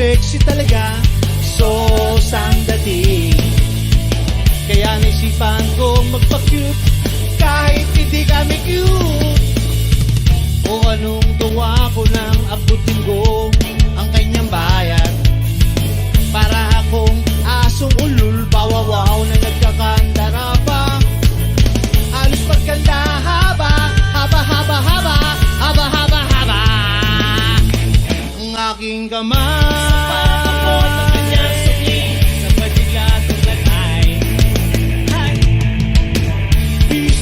sexy talaga. So, sang dating. Kaya naisipan kong magpa-cute kahit hindi kami cute. O anong tuwa ko nang abutin ko ang kanyang bayan. Para akong asong ulul, bawawaw na nagkakandara pa. Halos pagkanda haba, haba, haba, haba, haba, haba, haba. Ang aking kamay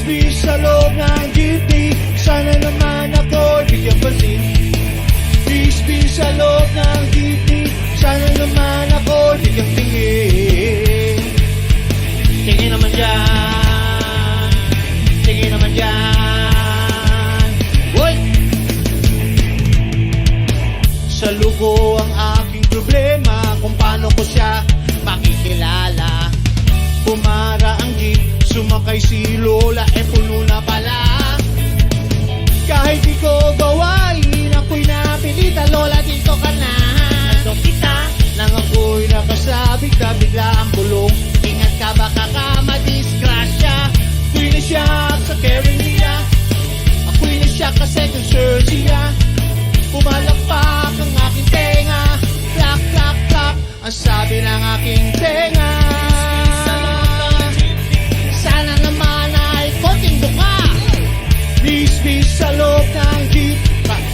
bis sa loob ng jeepney, sana naman ako bigyan pansin. Bis sa loob ng jeepney, sana naman ako bigyan tingin. Tingin naman dyan, tingin naman dyan. Uy! Sa lugo ang aking problema kung paano ko siya makikilala. Pumara ang jeep, sumakay si Lola, puno na pala. Kahit di ko gawain, ako'y napilita, Lola, dito ka na. Nandito kita, nang ako'y nakasabik ka, bigla ang bulong. Ingat ka, baka ka madisgrasya. Ako'y na siya sa caring niya, ako'y na siya ka second surgery. Pumalakpak ang aking tenga, clap, clap, clap, ang sabi ng aking tenga. Sana naman ay konting buka. Bis sa loob ng jeep,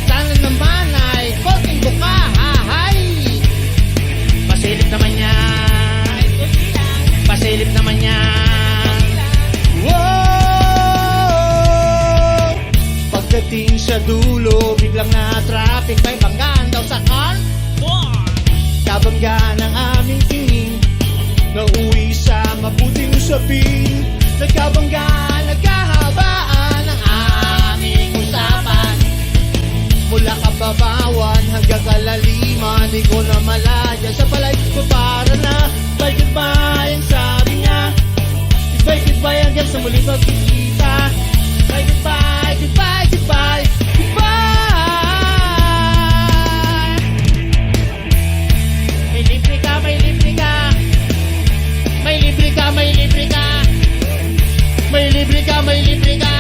sana naman ay konting buka. Hay! Pasilip naman yan, pasilip naman yan. Wow! Pagdating sa dulo, biglang na-traffic, may banggaan daw sa car. Kabanggaan ang aming tingin, nauwi sa mabuting usapin. Nagkabanggaan, nagkahabaan ang aming usapan. Mula kababawan hanggang kalaliman, di ko na malaya sa palay ko para na bye goodbye ang sabi niya. Bye goodbye hanggang sa muli magkikita. Bye goodbye, goodbye, goodbye, goodbye. May libre ka, may libre ka. May libre ka, may libre ka. May libre ka, may libre ka.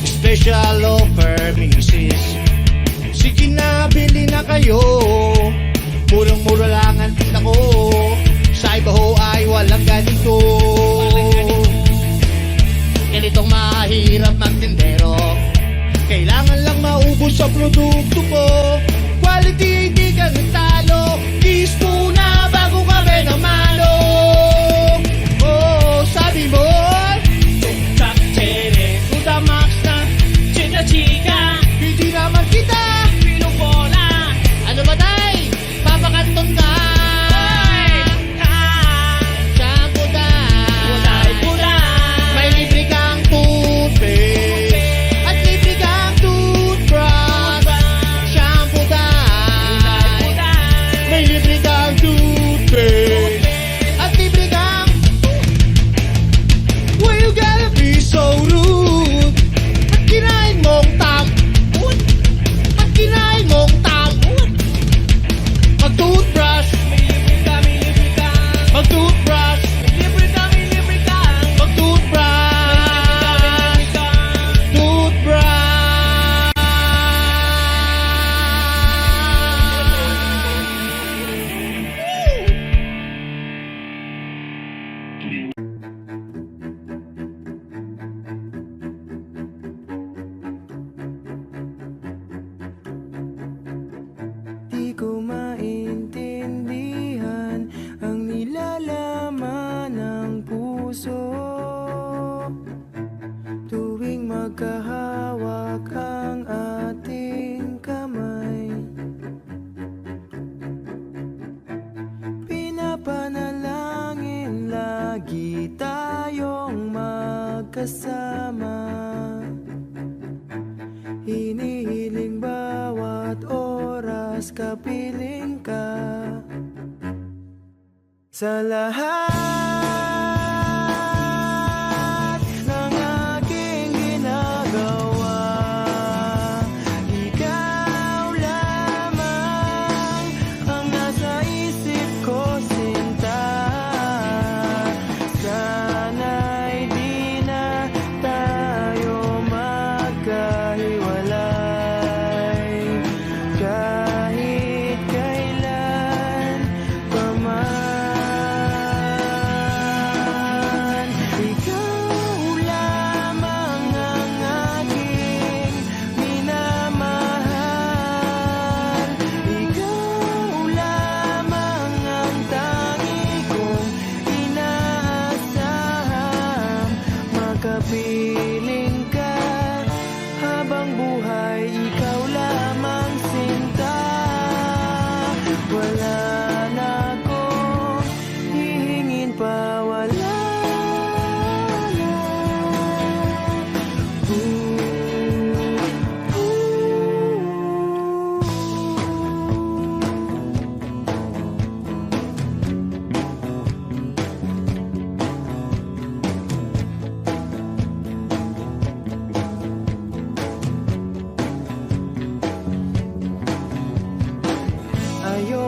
Special offer, misis. Sige na, bili na kayo. Murang-mura lang ang tinda ko. Sa ibaho ay walang ganito. Ganitong mahirap magtindero. Kailangan lang maubos sa produkto ko. Quality, hindi ka nagtalo. Dispo na bago kami namalo. Oh, sabi mo Tuk-tak, chere Suda max na chika-chika. Hindi naman kita pinubola. Ano ba tay? Papakanton ka. Shampoo dahil may libre kang toothpaste at libre kang toothbrush. Shampoo dahil may libre kang toothpaste at libre kang. Why you gotta be so rude? At kinain mong tampon, at kinain mong tampon. Mag-toothbrush, may libre ka, may libre ka. Mag-toothbrush, may libre ka, may libre ka. Mag-toothbrush, toothbrush. Di ko maintindihan ang nilalaman ng puso tuwing magkahawak ang ating kamay. Pinapanalangin lagi tayong magkasama. Hinihiling bawat oras kapiling ka. Sa lahat ng aking ginagawa,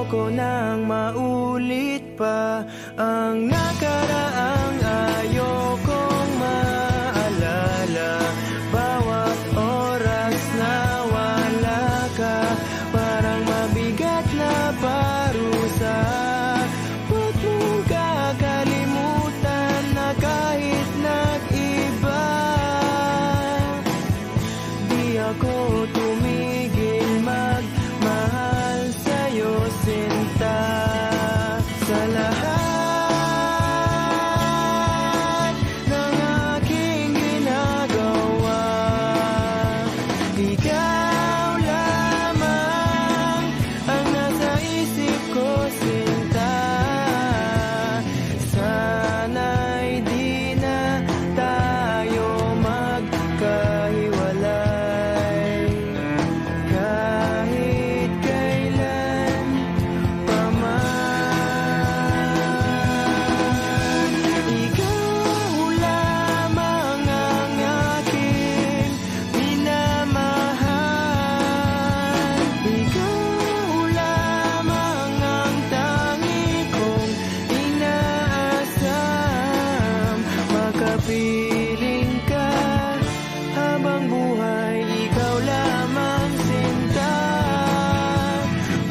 Ayoko nang maulit pa ang nakaraang ayokong maalala. Bawat oras na wala ka, parang mabigat na parusa. Huwag mong kakalimutan na kahit nag-iba, di ako tumigil magmahal sa'yo, sinta. Sa lahat ng aking ginagawa, ikaw lamang ang nasa isip ko, sinta. Sana'y di na tayo magkahiwalay kahit kailan pa man. Ikaw lamang ang aking minamahal. Ikaw lamang ang tangi kong inaasam. Makapiling ka habang buhay, ikaw lamang, sinta.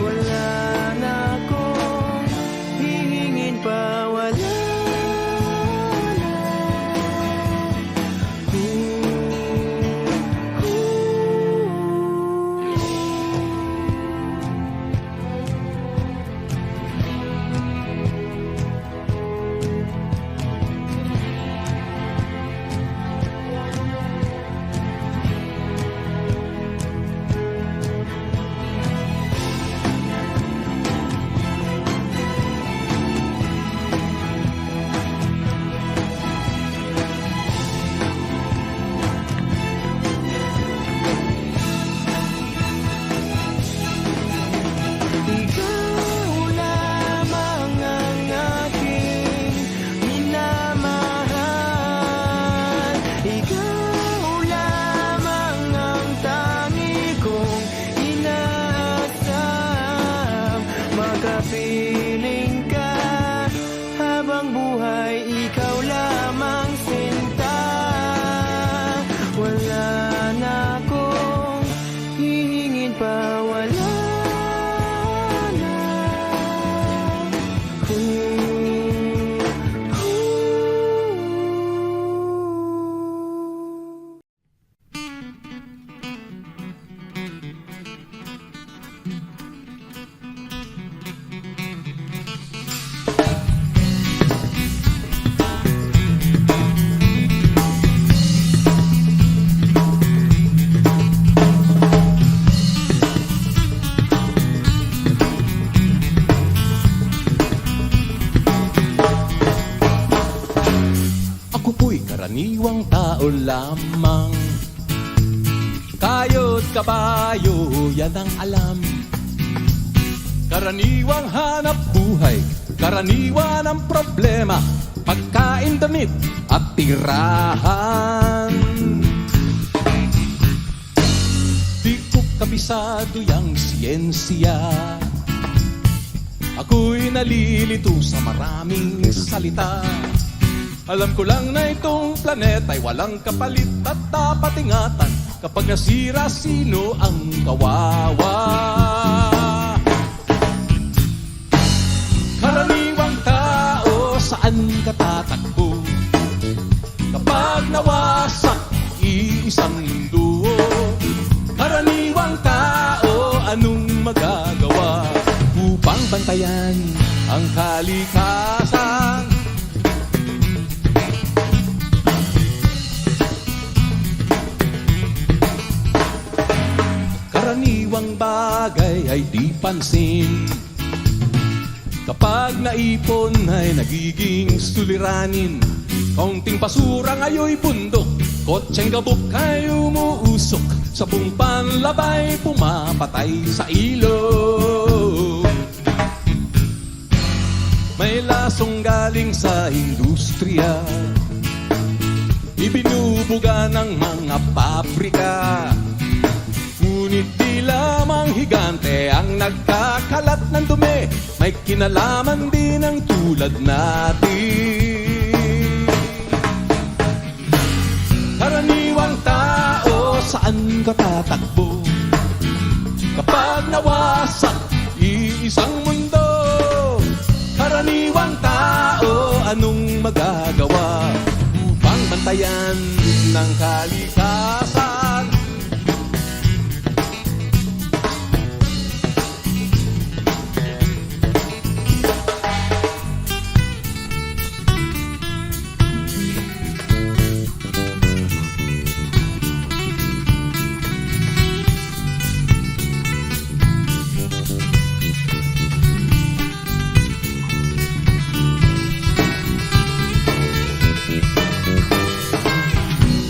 Wala na akong hihingin pa, wala na. Ikaw lamang ang aking minamahal. Ikaw lamang ang tangi kong inaasam. Makapiling ka habang buhay, ikaw lamang, sinta. Wala na akong hihingin pa, wala na. Ako po'y karaniwang tao lamang. Kayo't kabayo, yan ang alam. Karaniwang hanap buhay, karaniwan ang problema. Pagkain, damit at tirahan. Di ko kabisado yang siyensya. Ako'y nalilito sa maraming salita. Alam ko lang na itong planeta'y walang kapalit at dapat ingatan. Kapag nasira, sino ang kawawa? Karaniwang tao, saan ka tatakbo? Kapag nawasak iisang mundo. Karaniwang tao, anong magagawa upang bantayan ang kalikasan? Karaniwang bagay ay di pansin. Kapag naipon ay nagiging suliranin. Kaunting basura ngayon'y bundok, kotseng gabok ay umuusok. Sa buong panlabay pumapatay sa ilog. May lasong galing sa industriya, ibinubuga ng mga pabrika. Ngunit di lamang higante ang nagkakaroon kalat ng dumi, may kinalaman din ang tulad natin. Karaniwang tao, saan ka tatakbo? Kapag nawasak iisang mundo, karaniwang tao, anong magagawa upang bantayan ng kalikasan?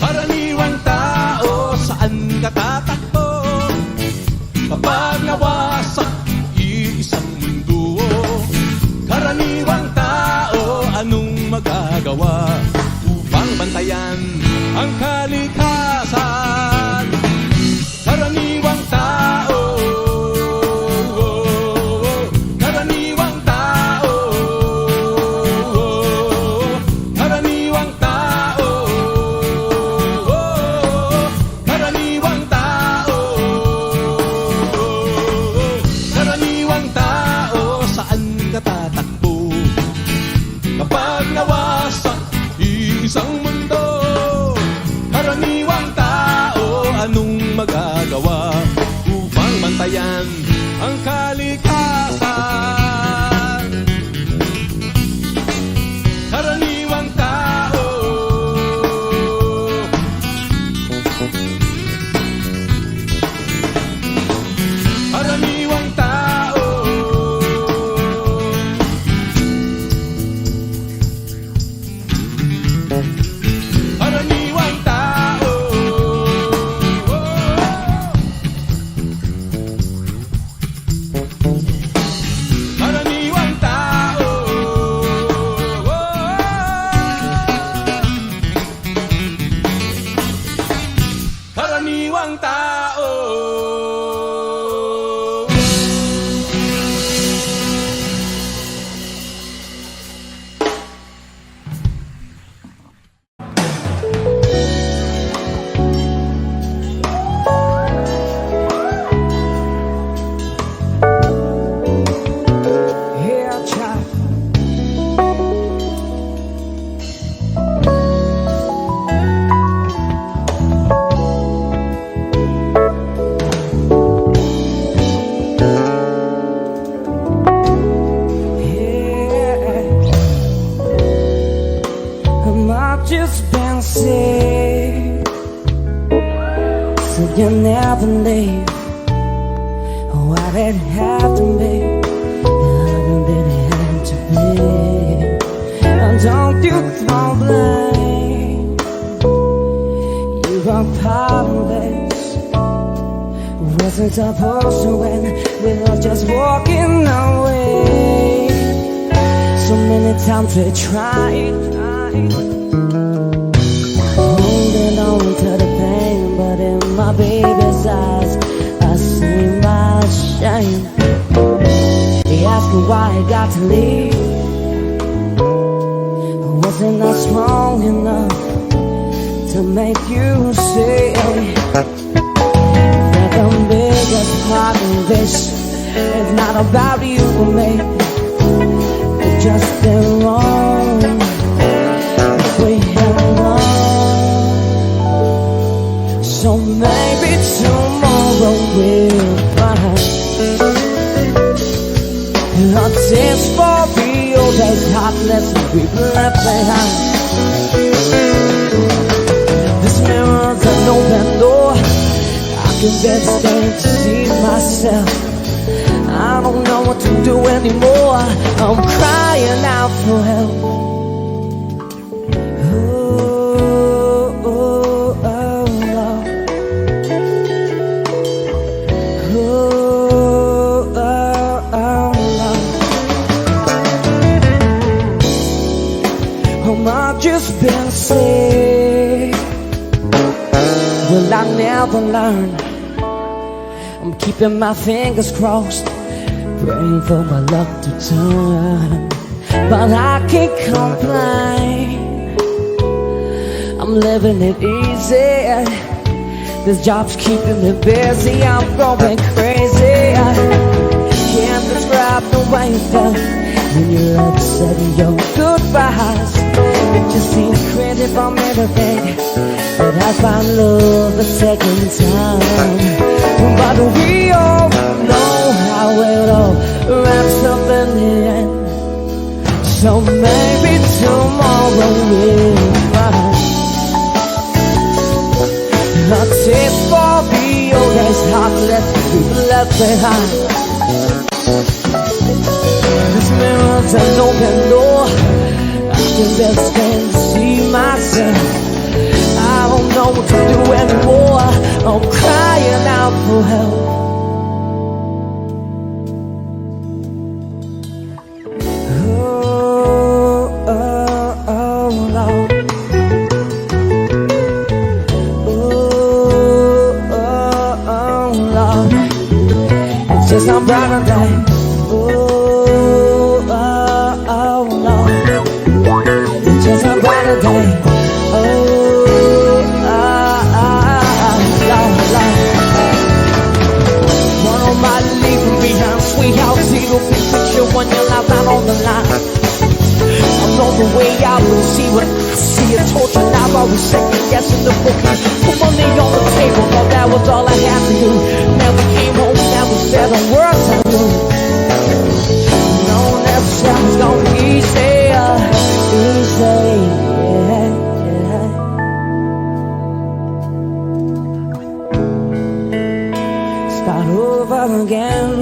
Karaniwang tao, saan ka tatakbo? Kapag nawasak iisang mundo, karaniwang tao, anong magagawa upang bantayan ang kalikasan? Karaniwang tao, karaniwang tao, karaniwang tao, karaniwang tao, karaniwang tao, saan ka tatakbo? Kapag nawasak iisang mundo, karaniwang tao, anong magagawa upang bantayan ang kalikasan? Karaniwang tao, karaniwang tao, karaniwang tao, karaniwang tao, karaniwang tao. Yeah, child. I've just been sick, so you never leave. Oh, I didn't have to be, I didn't have to be. And don't you throw blame, you are part of this. Wasn't supposed to win, we were just walking away. So many times we tried, holding on to the pain, but in my baby's eyes I see my shame. He asked me why I got to leave. Wasn't I strong enough to make you see that the biggest part of this is not about you and me? It's just been wrong. We have won. So maybe tomorrow we'll find a taste for the old days, heartless we've left behind. This mirror's an open door, I can just stand to see myself. I don't know what to do anymore, I'm crying out for help. I've just been sick. Will I never learn? I'm keeping my fingers crossed praying for my luck to turn, but I can't complain. I'm living it easy. This job's keeping me busy. I'm going crazy. Can't describe the way it felt when you left, said your goodbyes. It just seems crazy for me to think that I find love the second time. But we all know how it all wraps up in the end. So maybe tomorrow we'll find a taste for the old days, heartless people left behind. This mirror's an open door. I can just stand to see myself. I don't know what to do anymore. I'm crying out for help. Oh, oh, oh, Lord. Oh, oh, oh, Lord. It's just a brighter day. Oh, oh, oh, Lord. It's just a brighter day. When your life out on the line, I'm on the way out, but see what I see. A torture now, I was second guessing the booking. Put money on the table, thought that was all I had to do. Never came home, never said a word to me. No, never said it's gonna be easy, easy. Start over again.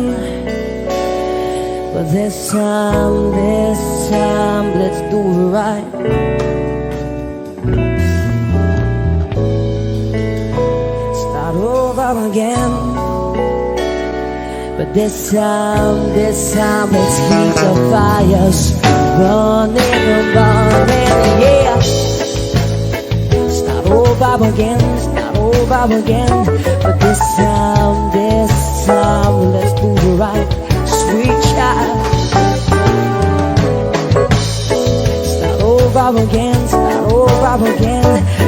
But this time, let's do it right. Start over again. But this time, let's keep the fires burning and burning, yeah. Start over again. But this time, let's do it right. Sweet child, start over again.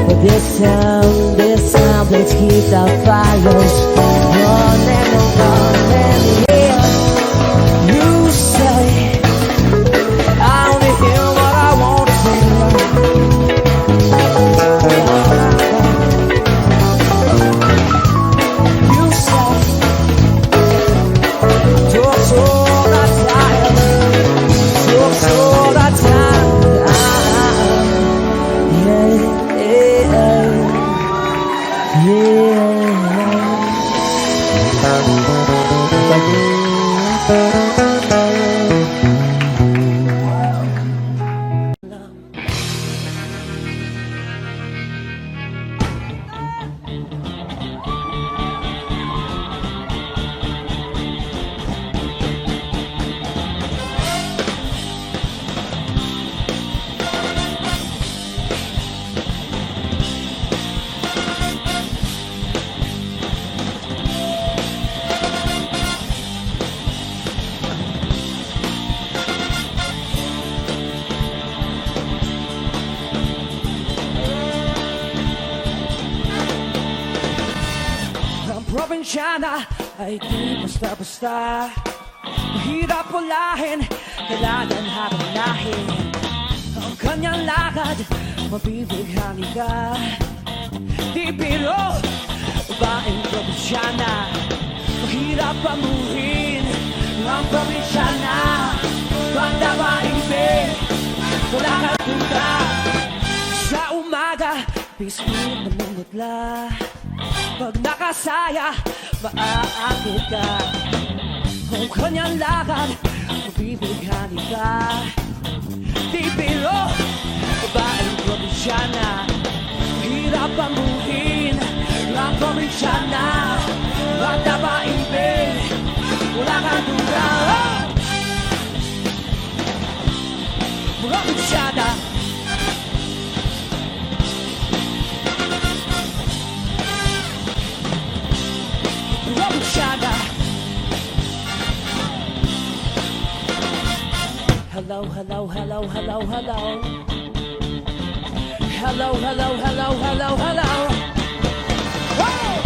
But this time, let's keep the fires burning and burning, yeah. You say, I only hear what I want to hear. You say, so that time, probinsyana ay di basta-basta. Mahirap pulahin, kailangan haranahin. Ang kanyang lakad, mabibighani ka. Di biro, babaeng probinsyana. Mahirap pamuhin, ang probinsyana. Banda maibig, wala kang duda. Sa umaga, biskuit na mangutla. Pag nakasaya, maaakit ka. Kung kanyang lakad, mabibighani ka. Di biro, babaeng probinsyana. Hirap ang buhin, ang probinsyana. Banda maibig, wala kang duda. Probinsyana. hello, hello, hello, hello, hello. Hello, hello, hello, hello, hello. Woo!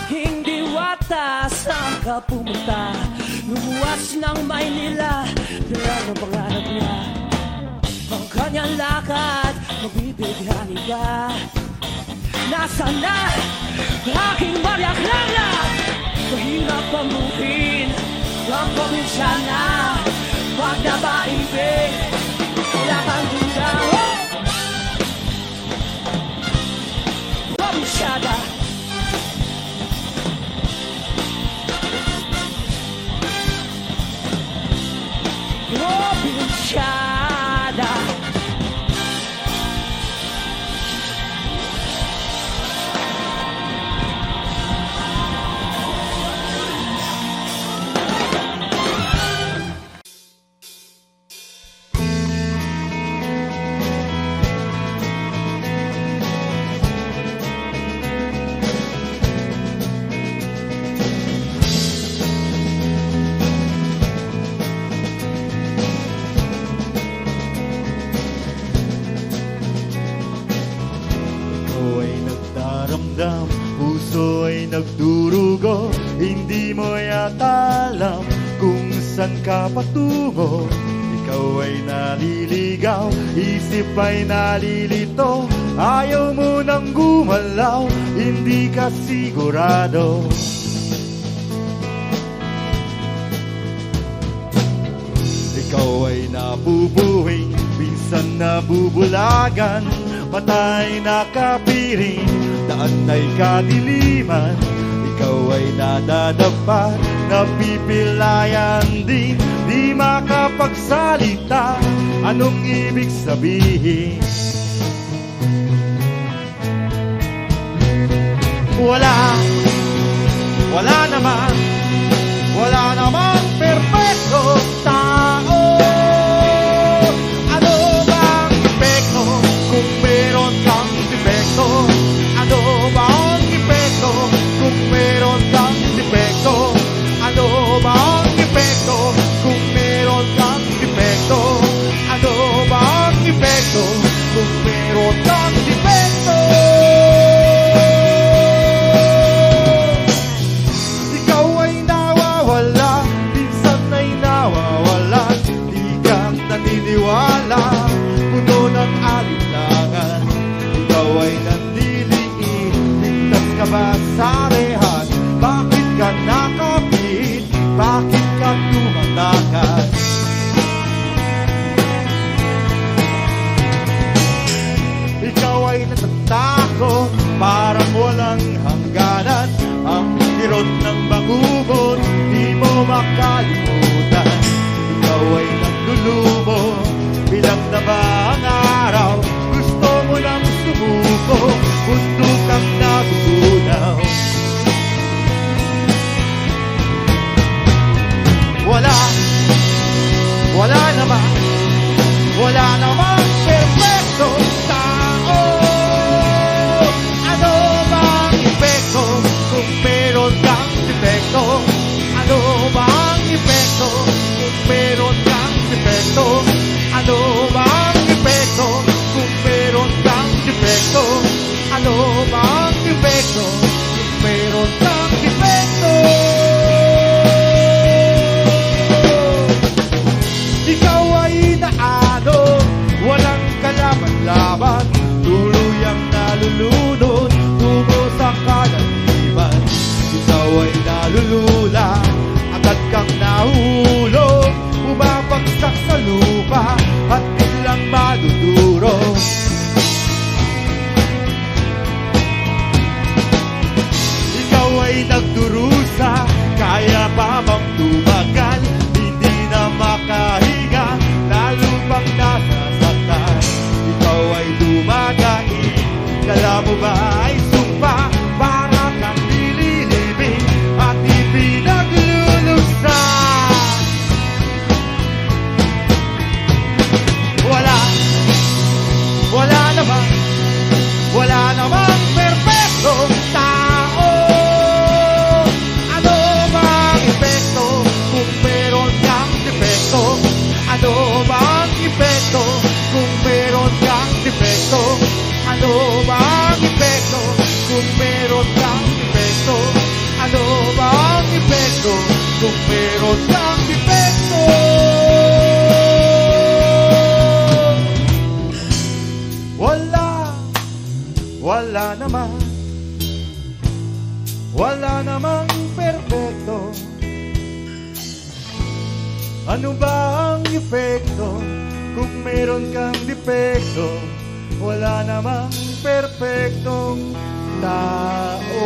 Aking diwata, saan ka pumunta? Lumuwas ng Maynila, pero ang pangarap niya ang kanyang lakad, mabibighani ka. Nasaan na aking Maria Clara? Mahirap pamuhin ang probinsyana. Pag nabaibig, wala kang duda. Probinsyana. Probinsyana. Ikaw ay nagdaramdam, puso ay nagdurugo. Hindi mo yata alam kung saan ka patungo. Ikaw ay naliligaw, isip ay nalilito. Ayaw mo nang gumalaw, hindi ka sigurado. Ikaw ay nabubuhay, minsan nabubulagan. Mata'y nakapiring, daan ay kadiliman. Ikaw ay nadadapat, napipilayan din. Di makapagsalita, anong ibig sabihin? Wala naman perfecto tao. Ano bang epekto kung meron kang defekto? Ano bang epekto kung meron kang defekto? Ano bang epekto kung meron kang defekto? Ano bang epekto kung meron kang defekto? Ikaw ay nawawala, minsan ay nawawala. Di ka naniniwala, puno ng alinlangan. Ikaw ay nandiliin, ligtas ka ba sa rehan? Bakit ka nakapit? Bakit ka tumatakas? Ikaw ay natatakot, parang walang hangganan. Ang kirot ng bangungot, di mo makalimutan. Ikaw ay naglulubo, bilang na ba ang araw? Gusto mo nang sumuko, mundo kang nagugunaw. Wala naman perfecto tao. Ano bang epekto kung meron kang defekto? Ano bang epekto kung meron kang defekto? Ano bang epekto kung meron kang defekto? Ano bang epekto kung meron kang defekto? Ikaw ay naano, walang kalaban-laban, tuluyang nalulunod, tungo sa kalaliman. Ikaw ay nalulula, agad kang nahulog, bumabagsak sa lupa. wala namang perpekto. Ano ba ang epekto kung meron kang depekto? Wala namang perpektong tao.